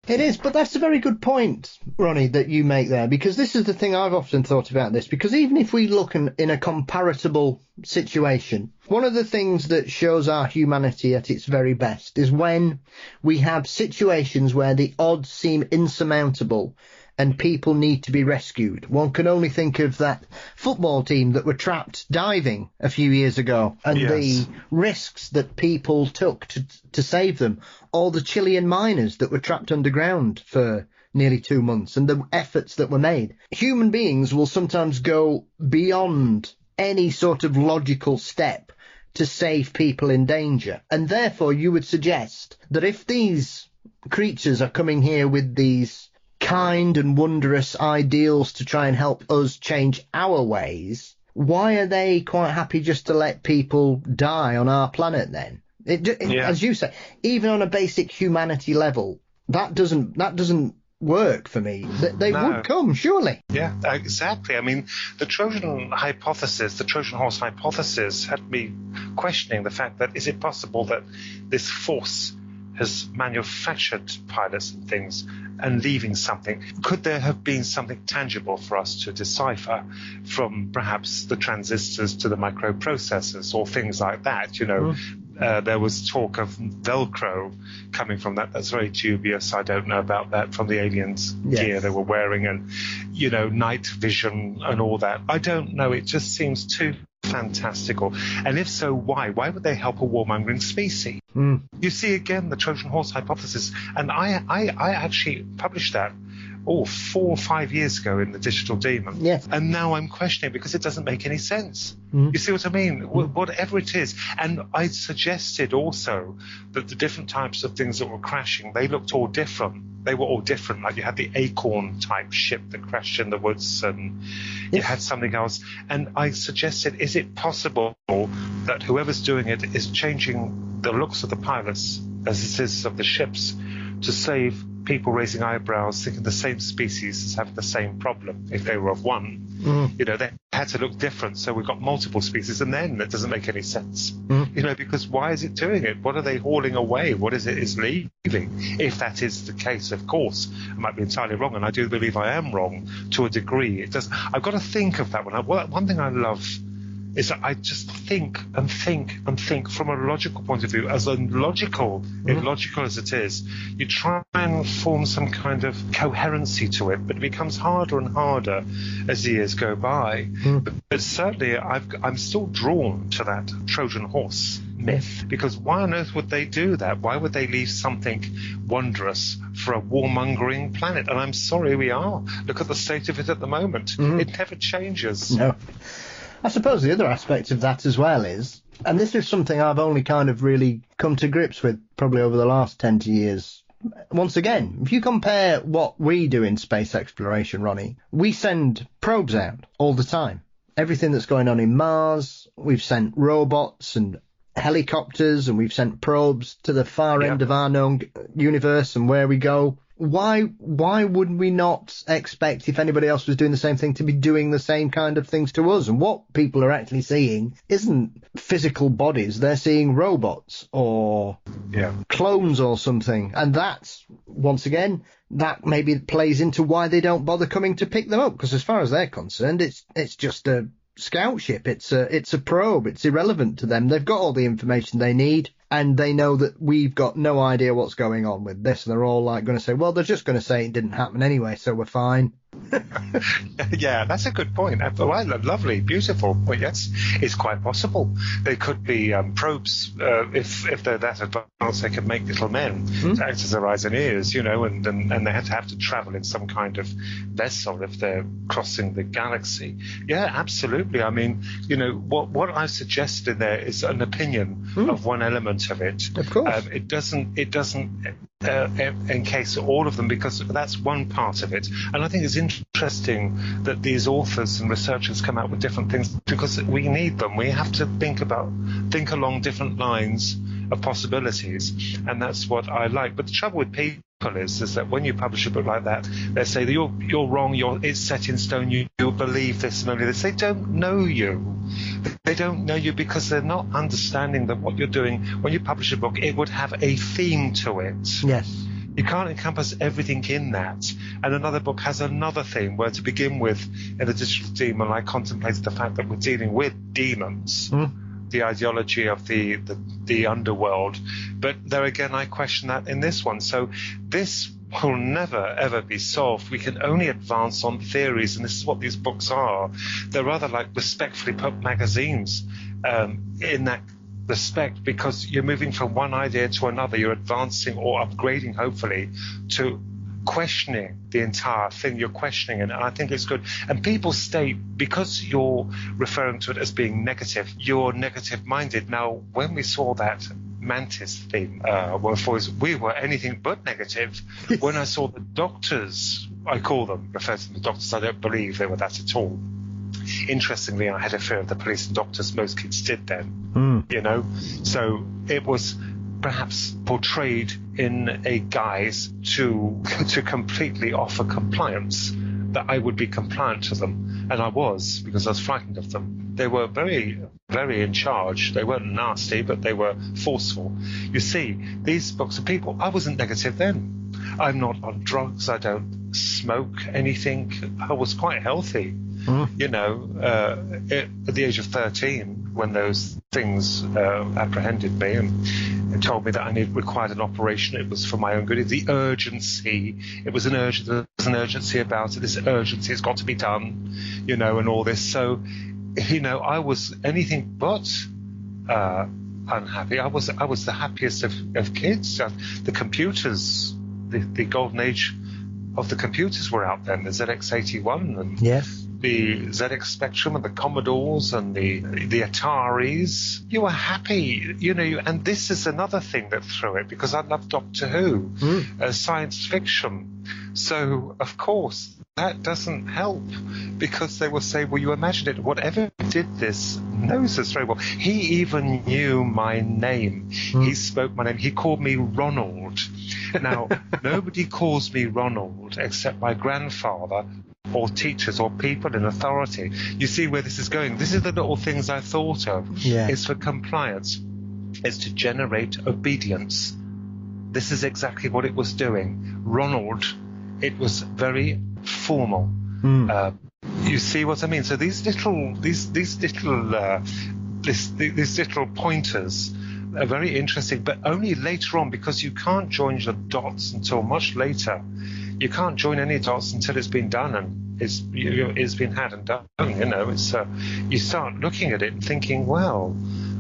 It is, but that's a very good point, Ronnie, that you make there, because this is the thing I've often thought about this, because even if we look in a comparable situation, one of the things that shows our humanity at its very best is when we have situations where the odds seem insurmountable and people need to be rescued. One can only think of that football team that were trapped diving a few years ago, and the risks that people took to save them, or the Chilean miners that were trapped underground for nearly 2 months, and the efforts that were made. Human beings will sometimes go beyond any sort of logical step to save people in danger. And therefore you would suggest that if these creatures are coming here with these kind and wondrous ideals to try and help us change our ways, why are they quite happy just to let people die on our planet then? As you say, even on a basic humanity level, that doesn't work for me. They would come, surely. Yeah, exactly. I mean, the Trojan horse hypothesis had me questioning the fact that, is it possible that this force has manufactured pilots and things and leaving something? Could there have been something tangible for us to decipher from perhaps the transistors to the microprocessors or things like that? There was talk of Velcro coming from that. That's very dubious. I don't know about that, from the aliens' gear they were wearing, and, night vision and all that. I don't know. It just seems too fantastical. And if so, why? Why would they help a warmongering species? You see, again, the Trojan horse hypothesis. And I actually published that 4 or 5 years ago in the Digital Demon. Yes. And now I'm questioning because it doesn't make any sense. You see what I mean? Whatever it is. And I suggested also that the different types of things that were crashing, they looked all different. They were all different. Like you had the Acorn type ship that crashed in the woods, and you had something else. And I suggested, is it possible that whoever's doing it is changing the looks of the pilots as it is of the ships to save people raising eyebrows, thinking the same species is having the same problem if they were of one. They had to look different, so we've got multiple species, and then that doesn't make any sense. Because why is it doing it? What are they hauling away? What is it is leaving? If that is the case, of course, I might be entirely wrong, and I do believe I am wrong to a degree. I've got to think of that one. One thing I love is that I just think and think and think from a logical point of view, as illogical as it is. You try and form some kind of coherency to it, but it becomes harder and harder as the years go by. But certainly I'm still drawn to that Trojan horse myth, because why on earth would they do that? Why would they leave something wondrous for a warmongering planet? And I'm sorry, we are. Look at the state of it at the moment. It never changes. No. I suppose the other aspect of that as well is, and this is something I've only kind of really come to grips with probably over the last 10 years. Once again, if you compare what we do in space exploration, Ronnie, we send probes out all the time. Everything that's going on in Mars, we've sent robots and helicopters, and we've sent probes to the far end of our known universe and where we go. Why would we not expect, if anybody else was doing the same thing, to be doing the same kind of things to us? And what people are actually seeing isn't physical bodies. They're seeing robots or clones or something. And that's, once again, that maybe plays into why they don't bother coming to pick them up. Because as far as they're concerned, it's just a scout ship. It's a probe. It's irrelevant to them. They've got all the information they need. And they know that we've got no idea what's going on with this. And they're all like going to say, well, they're just going to say it didn't happen anyway, so we're fine. Yeah, that's a good point. Well, lovely, beautiful. Well, yes, it's quite possible. They could be probes, if they're that advanced, they could make little men to act as their eyes and ears, and they have to travel in some kind of vessel if they're crossing the galaxy. Yeah, absolutely. I mean, what I've suggested there is an opinion of one element of it. Of course. It doesn't encase all of them, because that's one part of it. And I think it's interesting that these authors and researchers come out with different things, because we need them. We have to think along different lines of possibilities, and that's what I like. But the trouble with people is that when you publish a book like that, they say that you're wrong, it's set in stone, you believe this and only this. They don't know you. They don't know you because they're not understanding that what you're doing when you publish a book, it would have a theme to it. Yes. You can't encompass everything in that. And another book has another theme, where to begin with, in The Digital Demon, I contemplated the fact that we're dealing with demons, the ideology of the underworld. But there again, I question that in this one. So this will never, ever be solved. We can only advance on theories, and this is what these books are. They're rather like respectfully put magazines in that respect, because you're moving from one idea to another. You're advancing or upgrading, hopefully, to questioning the entire thing. You're questioning it, and I think it's good. And people state, because you're referring to it as being negative, you're negative minded. Now, when we saw that Mantis thing, we were anything but negative. When I saw the doctors, I call them, refer to them as doctors, I don't believe they were that at all. Interestingly, I had a fear of the police and doctors. Most kids did then, So it was perhaps portrayed in a guise to completely offer compliance, that I would be compliant to them. And I was, because I was frightened of them. They were very, very in charge. They weren't nasty, but they were forceful. You see, these books of people, I wasn't negative then. I'm not on drugs. I don't smoke anything. I was quite healthy. At the age of 13, when those things apprehended me and told me that I required an operation, it was for my own good. The urgency, there was an urgency about it. This urgency has got to be done, and all this. So, I was anything but unhappy. I was the happiest of kids. The computers, the golden age of the computers were out then. The ZX81 and the ZX Spectrum and the Commodores and the Ataris. You were happy, and this is another thing that threw it, because I love Doctor Who, science fiction. So, of course, that doesn't help, because they will say, well, you imagine it, whatever did this knows us very well. He even knew my name. He spoke my name. He called me Ronald. Now, nobody calls me Ronald except my grandfather or teachers or people in authority. You see where this is going? This is the little things I thought of. Yeah. It's for compliance. It's to generate obedience. This is exactly what it was doing. Ronald, it was very formal. You see what I mean? So these little pointers are very interesting, but only later on, because you can't join the dots until much later. You can't join any dots until it's been done and it's been had and done. You know, it's you start looking at it and thinking, well,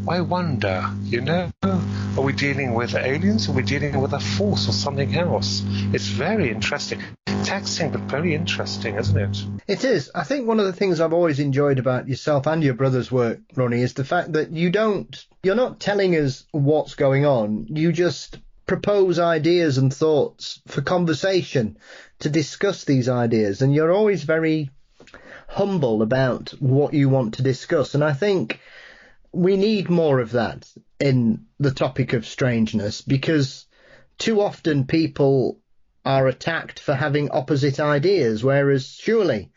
I wonder, you know, are we dealing with aliens? Are we dealing with a force or something else? It's very interesting. Taxing, but very interesting, isn't it? It is. I think one of the things I've always enjoyed about yourself and your brother's work, Ronnie, is the fact that you're not telling us what's going on. You just propose ideas and thoughts for conversation to discuss these ideas. And you're always very humble about what you want to discuss. And I think we need more of that in the topic of strangeness, because too often people are attacked for having opposite ideas, whereas surely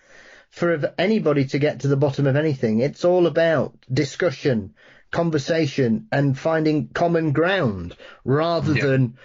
for anybody to get to the bottom of anything, it's all about discussion, conversation, and finding common ground, rather than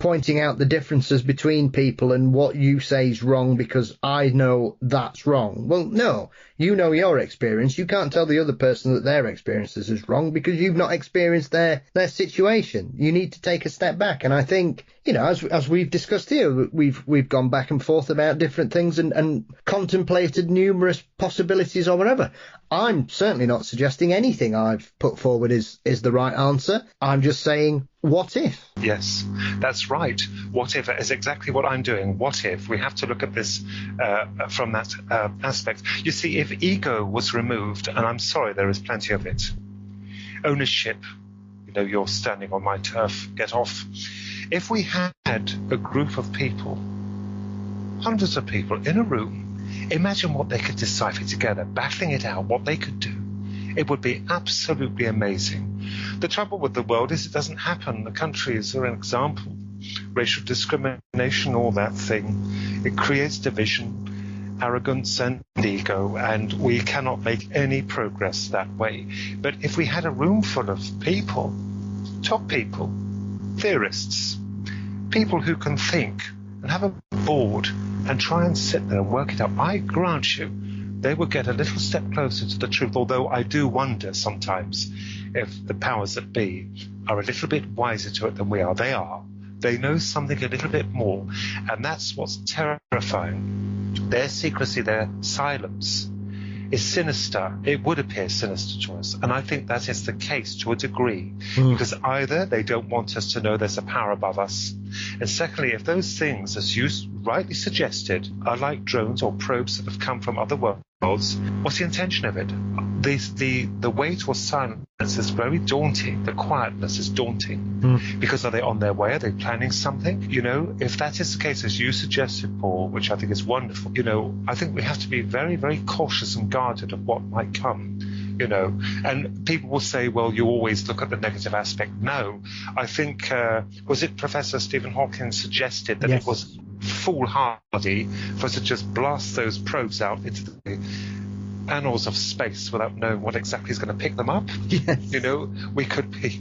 pointing out the differences between people and what you say is wrong because I know that's wrong. Well, no, you know your experience. You can't tell the other person that their experience is wrong because you've not experienced their situation. You need to take a step back. And I think, you know, as we've discussed here, we've gone back and forth about different things and contemplated numerous possibilities or whatever. I'm certainly not suggesting anything I've put forward is the right answer. I'm just saying, what if? Yes, that's right. What if is exactly what I'm doing. What if? We have to look at this from that aspect. You see, if ego was removed, and I'm sorry, there is plenty of it. Ownership, you know, you're standing on my turf, get off. If we had a group of people, hundreds of people in a room, imagine what they could decipher together, battling it out, what they could do. It would be absolutely amazing. The trouble with the world is it doesn't happen. The countries are an example. Racial discrimination, all that thing. It creates division, arrogance and ego, and we cannot make any progress that way. But if we had a room full of people, top people, theorists, people who can think and have a board and try and sit there and work it out, I grant you, they would get a little step closer to the truth, although I do wonder sometimes if the powers that be are a little bit wiser to it than we are. They are. They know something a little bit more, and that's what's terrifying. Their secrecy, their silence is sinister. It would appear sinister to us, and I think that is the case to a degree, because either they don't want us to know there's a power above us, and secondly, if those things, as you rightly suggested, are like drones or probes that have come from other worlds, what's the intention of it? The way towards silence is very daunting. The quietness is daunting. Because are they on their way? Are they planning something? You know, if that is the case, as you suggested, Paul, which I think is wonderful, you know, I think we have to be very, very cautious and guarded of what might come, you know. And people will say, well, you always look at the negative aspect. No, I think, was it Professor Stephen Hawking suggested that it was foolhardy for us to just blast those probes out into the annals of space without knowing what exactly is going to pick them up. Yes. You know, we could be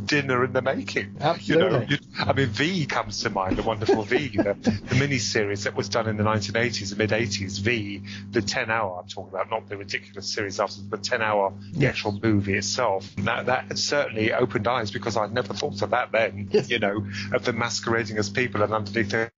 dinner in the making. Absolutely. You know, I mean, V comes to mind, the wonderful V, the mini-series that was done in the 1980s and mid-80s, V, the 10-hour, I'm talking about, not the ridiculous series after, the 10-hour, the actual movie itself. That certainly opened eyes, because I'd never thought of that then, you know, of them masquerading as people, and underneath they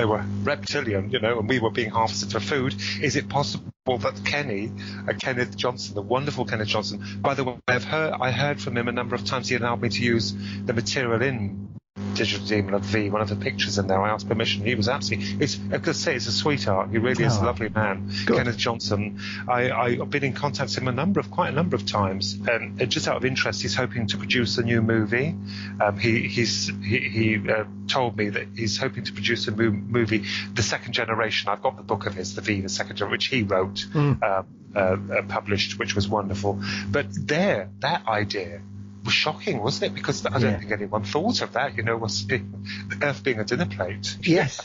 were reptilian, you know, and we were being harvested for food. Is it possible that Kenneth Johnson, the wonderful Kenneth Johnson, by the way, I heard from him a number of times. He allowed me to use the material in digital demon of V, one of the pictures in there. I asked permission. He was absolutely, I could say he's a sweetheart. He really is a lovely man. Good. Kenneth Johnson. I've been in contact with him quite a number of times, and just out of interest, he's hoping to produce a new movie. He told me that he's hoping to produce a movie, The Second Generation. I've got the book of his, The V, The Second Generation, which he wrote, published, which was wonderful. But that idea was shocking, wasn't it? Because I don't think anyone thought of that, was the Earth being a dinner plate. Yes.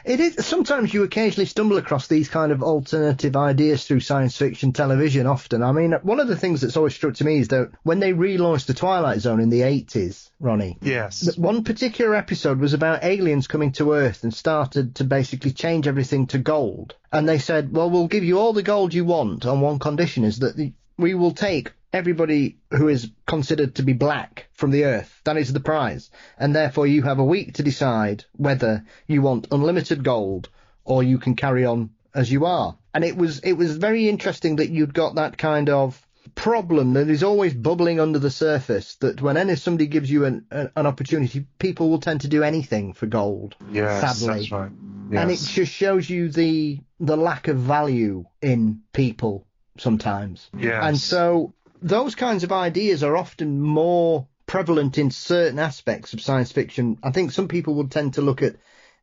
It is. Sometimes you occasionally stumble across these kind of alternative ideas through science fiction television often. I mean, one of the things that's always struck to me is that when they relaunched The Twilight Zone in the 80s, Ronnie. Yes. One particular episode was about aliens coming to Earth and started to basically change everything to gold. And they said, well, we'll give you all the gold you want on one condition, is that we will take everybody who is considered to be black from the Earth. That is the prize. And therefore you have a week to decide whether you want unlimited gold or you can carry on as you are. And it was very interesting that you'd got that kind of problem that is always bubbling under the surface, that when somebody gives you an opportunity, people will tend to do anything for gold. Yes, sadly. That's right. Yes. And it just shows you the lack of value in people sometimes. Yes. And so those kinds of ideas are often more prevalent in certain aspects of science fiction. I think some people would tend to look at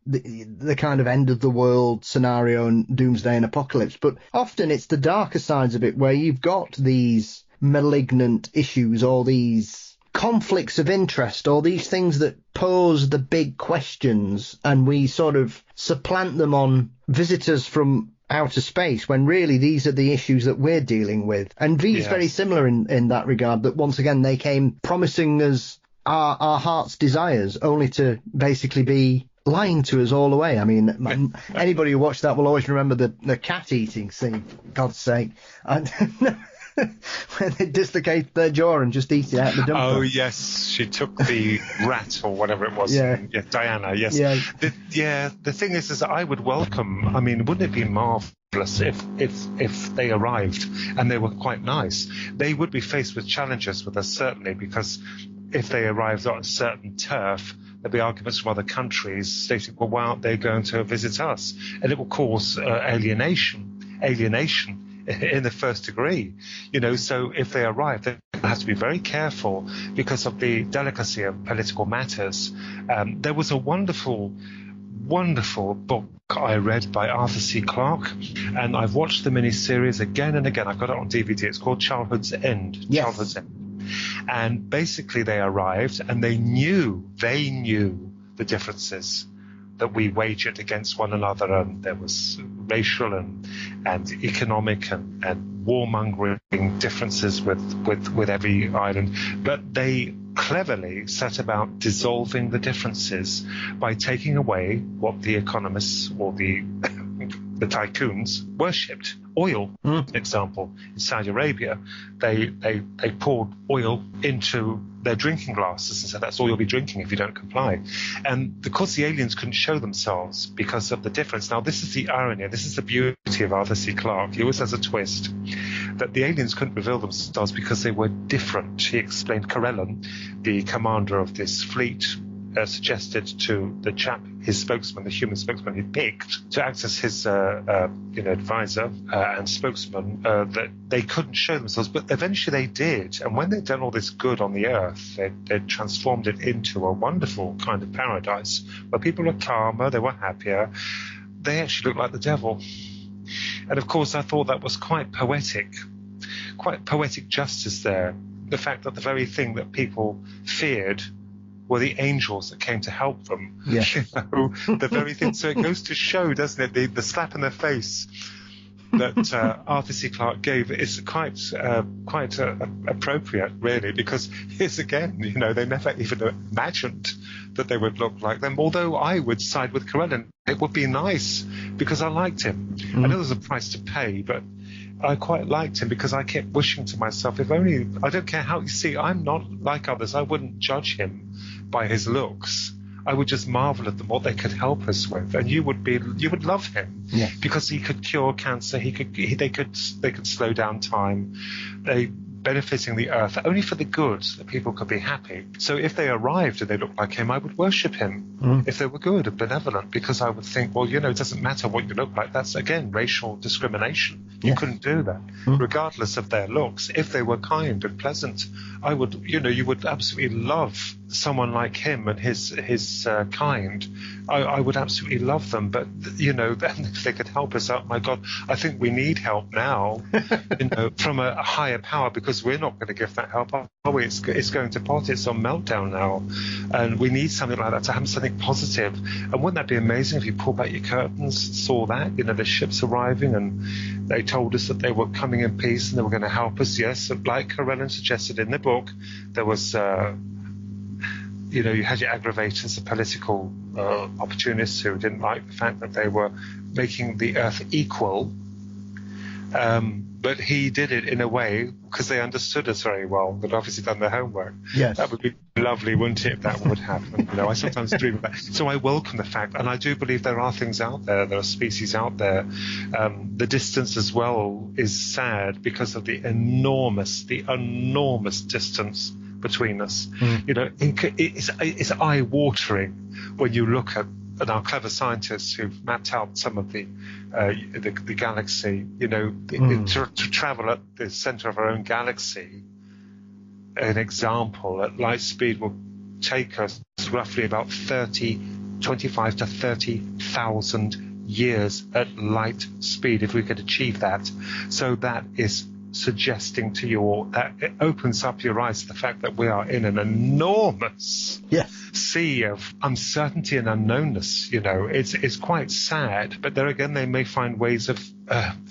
the kind of end of the world scenario and doomsday and apocalypse, but often it's the darker sides of it where you've got these malignant issues or these conflicts of interest or these things that pose the big questions, and we sort of supplant them on visitors from outer space when really these are the issues that we're dealing with. And V is very similar in that regard, that once again they came promising us our heart's desires only to basically be lying to us all the way. I mean, anybody who watched that will always remember the cat eating scene, for God's sake. When they dislocate their jaw and just eat it out the dumper. Oh, yes. She took the rat or whatever it was. Yeah, Diana, yes. Yeah. The thing is I would welcome, wouldn't it be marvellous if they arrived and they were quite nice? They would be faced with challenges with us, certainly, because if they arrived on a certain turf, there'd be arguments from other countries stating, well, why aren't they going to visit us? And it will cause alienation in the first degree, so if they arrive, they have to be very careful because of the delicacy of political matters. There was a wonderful book I read by Arthur C. Clarke, and I've watched the miniseries again and again. I've got it on DVD. It's called Childhood's End. Yes. Childhood's End. And basically they arrived and they knew the differences that we wagered against one another, and there was racial and economic and warmongering differences with every island. But they cleverly set about dissolving the differences by taking away what the economists or the tycoons worshipped. Oil, example, in Saudi Arabia, they poured oil into their drinking glasses and said that's all you'll be drinking if you don't comply. And because the aliens couldn't show themselves because of the difference. Now, this is the irony, this is the beauty of Arthur C. Clarke. He always has a twist, that the aliens couldn't reveal themselves because they were different. He explained Corellan, the commander of this fleet, suggested to the chap, his spokesman, the human spokesman he picked to act as his advisor and spokesman, that they couldn't show themselves, but eventually they did. And when they'd done all this good on the earth, they transformed it into a wonderful kind of paradise where people were calmer, they were happier, they actually looked like the devil. And of course I thought that was quite poetic justice there, the fact that the very thing that people feared were the angels that came to help them. Yeah. The very thing. So it goes to show, doesn't it, the slap in the face that Arthur C. Clarke gave is quite appropriate, really, because here's again, they never even imagined that they would look like them. Although I would side with Corellan, it would be nice because I liked him. I know there's a price to pay, but I quite liked him because I kept wishing to myself, if only, I don't care how, you see, I'm not like others. I wouldn't judge him by his looks. I would just marvel at them, what they could help us with, and you would love him, because he could cure cancer. They could slow down time. benefiting the earth only for the good, so that people could be happy. So if they arrived and they looked like him, I would worship him if they were good and benevolent, because I would think, well, it doesn't matter what you look like. That's, again, racial discrimination. You couldn't do that, regardless of their looks. If they were kind and pleasant, I would, you would absolutely love someone like him and his kind. I would absolutely love them. But, if they could help us out, my God, I think we need help now, from a higher power, because we're not going to give that help, are we? It's going to pot. It's on meltdown now. And we need something like that to have something positive. And wouldn't that be amazing if you pulled back your curtains, saw that, the ships arriving, and they told us that they were coming in peace and they were going to help us. Yes, like Corellin suggested in the book, there was, you had your aggravators, the political opportunists who didn't like the fact that they were making the earth equal. But he did it in a way because they understood us very well. They'd obviously done their homework. Yes. That would be lovely, wouldn't it, if that would happen? I sometimes dream of that. So I welcome the fact, and I do believe there are things out there. There are species out there. The distance as well is sad because of the enormous distance between us. It's eye-watering when you look at our clever scientists who've mapped out some of the galaxy. To travel at the center of our own galaxy, an example at light speed will take us roughly about 25 to 30,000 years at light speed if we could achieve that. So that is suggesting to that it opens up your eyes to the fact that we are in an enormous sea of uncertainty and unknownness. It's quite sad, but there again, they may find ways of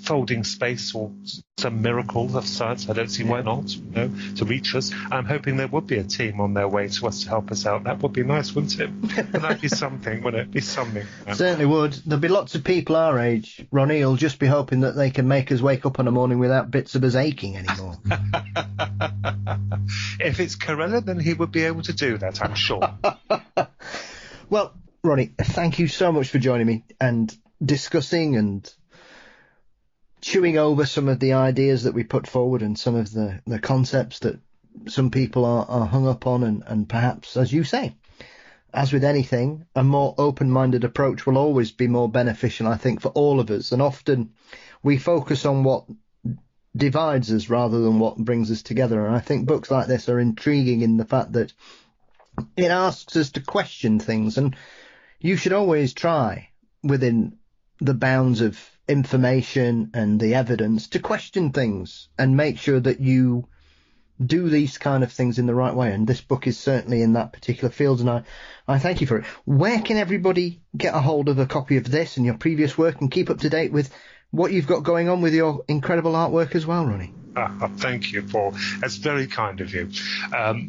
folding space or some miracle of science. I don't see why not, to reach us. I'm hoping there would be a team on their way to us to help us out. That would be nice, wouldn't it? Would that be something? Wouldn't it be something? Certainly would. There'll be lots of people our age, Ronnie, who'll just be hoping that they can make us wake up in the morning without bits of us aching anymore. If it's Corellin, then he would be able to do that, I'm sure. Well, Ronnie, thank you so much for joining me and discussing and chewing over some of the ideas that we put forward and some of the concepts that some people are hung up on, and perhaps, as you say, as with anything, a more open-minded approach will always be more beneficial, I think, for all of us. And often we focus on what divides us rather than what brings us together. And I think books like this are intriguing in the fact that it asks us to question things, and you should always try, within the bounds of information and the evidence, to question things and make sure that you do these kind of things in the right way. And this book is certainly in that particular field, and I thank you for it. Where can everybody get a hold of a copy of this and your previous work and keep up to date with what you've got going on with your incredible artwork as well, Ronnie? Thank you, Paul. That's very kind of you.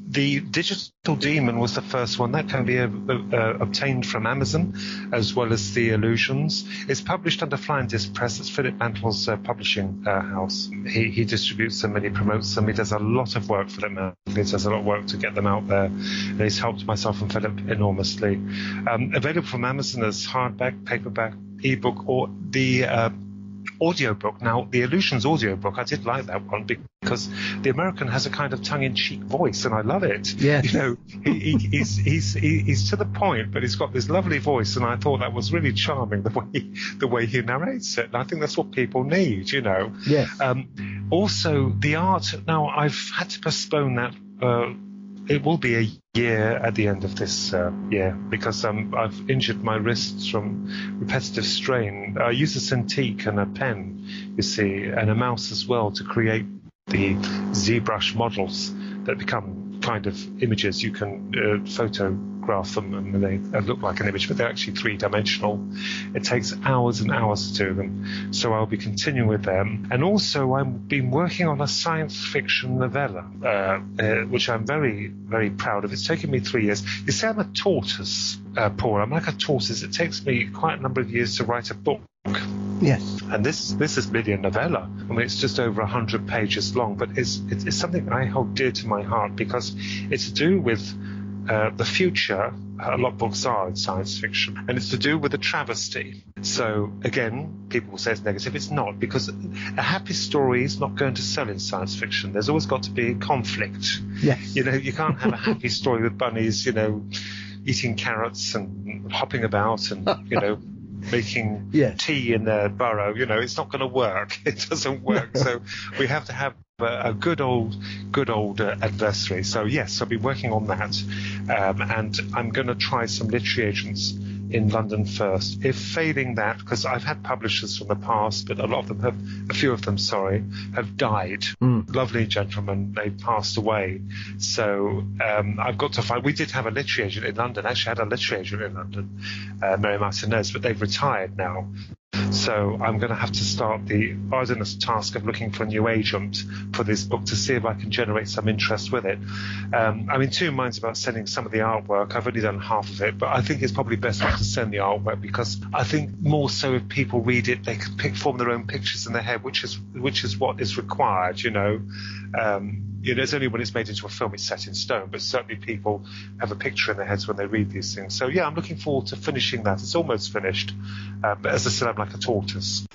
The Digital Demon was the first one. That can be obtained from Amazon, as well as The Illusions. It's published under Flying Disc Press. It's Philip Mantle's publishing house. He distributes them and he promotes them. He does a lot of work for them. He does a lot of work to get them out there. And he's helped myself and Philip enormously. Available from Amazon as hardback, paperback, ebook, or the audiobook. Now, the Illusions audiobook, I did like that one because the American has a kind of tongue-in-cheek voice, and I love it. Yeah. He's to the point, but he's got this lovely voice, and I thought that was really charming, the way he narrates it. And I think that's what people need, Yes. Also, the art. Now, I've had to postpone that. It will be a year at the end of this year because I've injured my wrists from repetitive strain. I use a Cintiq and a pen, you see, and a mouse as well to create the ZBrush models that become kind of images. You can photograph them and they look like an image, but they're actually three-dimensional. It takes hours and hours to do them, so I'll be continuing with them. And also I've been working on a science fiction novella, which I'm very, very proud of. It's taken me 3 years. You say I'm a tortoise, Paul. I'm like a tortoise. It takes me quite a number of years to write a book. Yes. And this is really a novella. I mean, it's just over 100 pages long, but it's something I hold dear to my heart because it's to do with the future. A lot of books are in science fiction, and it's to do with a travesty. So again, people will say it's negative. It's not, because a happy story is not going to sell in science fiction. There's always got to be conflict. Yes. You can't have a happy story with bunnies, eating carrots and hopping about and, making tea in their burrow. It's not going to work. It doesn't work. So we have to have a good old adversary. So yes, I'll be working on that, and I'm going to try some literary agents in London first. If failing that, because I've had publishers from the past, but a few of them, have died. Lovely gentlemen, they passed away. So I've got to find. We did have a literary agent in London. Actually, had a literary agent in London, Mary Martinez, but they've retired now. So I'm going to have to start the arduous task of looking for a new agent for this book to see if I can generate some interest with it. I'm in two minds about sending some of the artwork. I've only done half of it, but I think it's probably best not to send the artwork, because I think more so if people read it, they can form their own pictures in their head, which is what is required. It's only when it's made into a film it's set in stone, but certainly people have a picture in their heads when they read these things. So yeah, I'm looking forward to finishing that. It's almost finished, but as I said, I'm like a tortoise.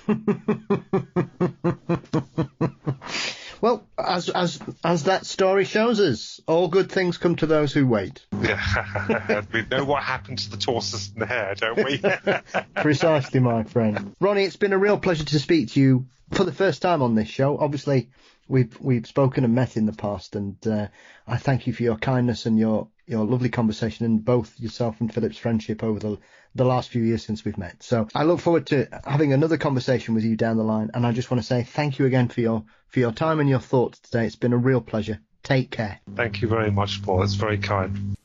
Well, as that story shows us, all good things come to those who wait. Yeah, we know what happened to the tortoise and the hare, don't we? Precisely, my friend. Ronnie, it's been a real pleasure to speak to you for the first time on this show. Obviously, we've spoken and met in the past, and I thank you for your kindness and your lovely conversation, and both yourself and Philip's friendship over the last few years since we've met. So I look forward to having another conversation with you down the line, and I just want to say thank you again for your time and your thoughts today. It's been a real pleasure. Take care. Thank you very much, Paul. It's very kind.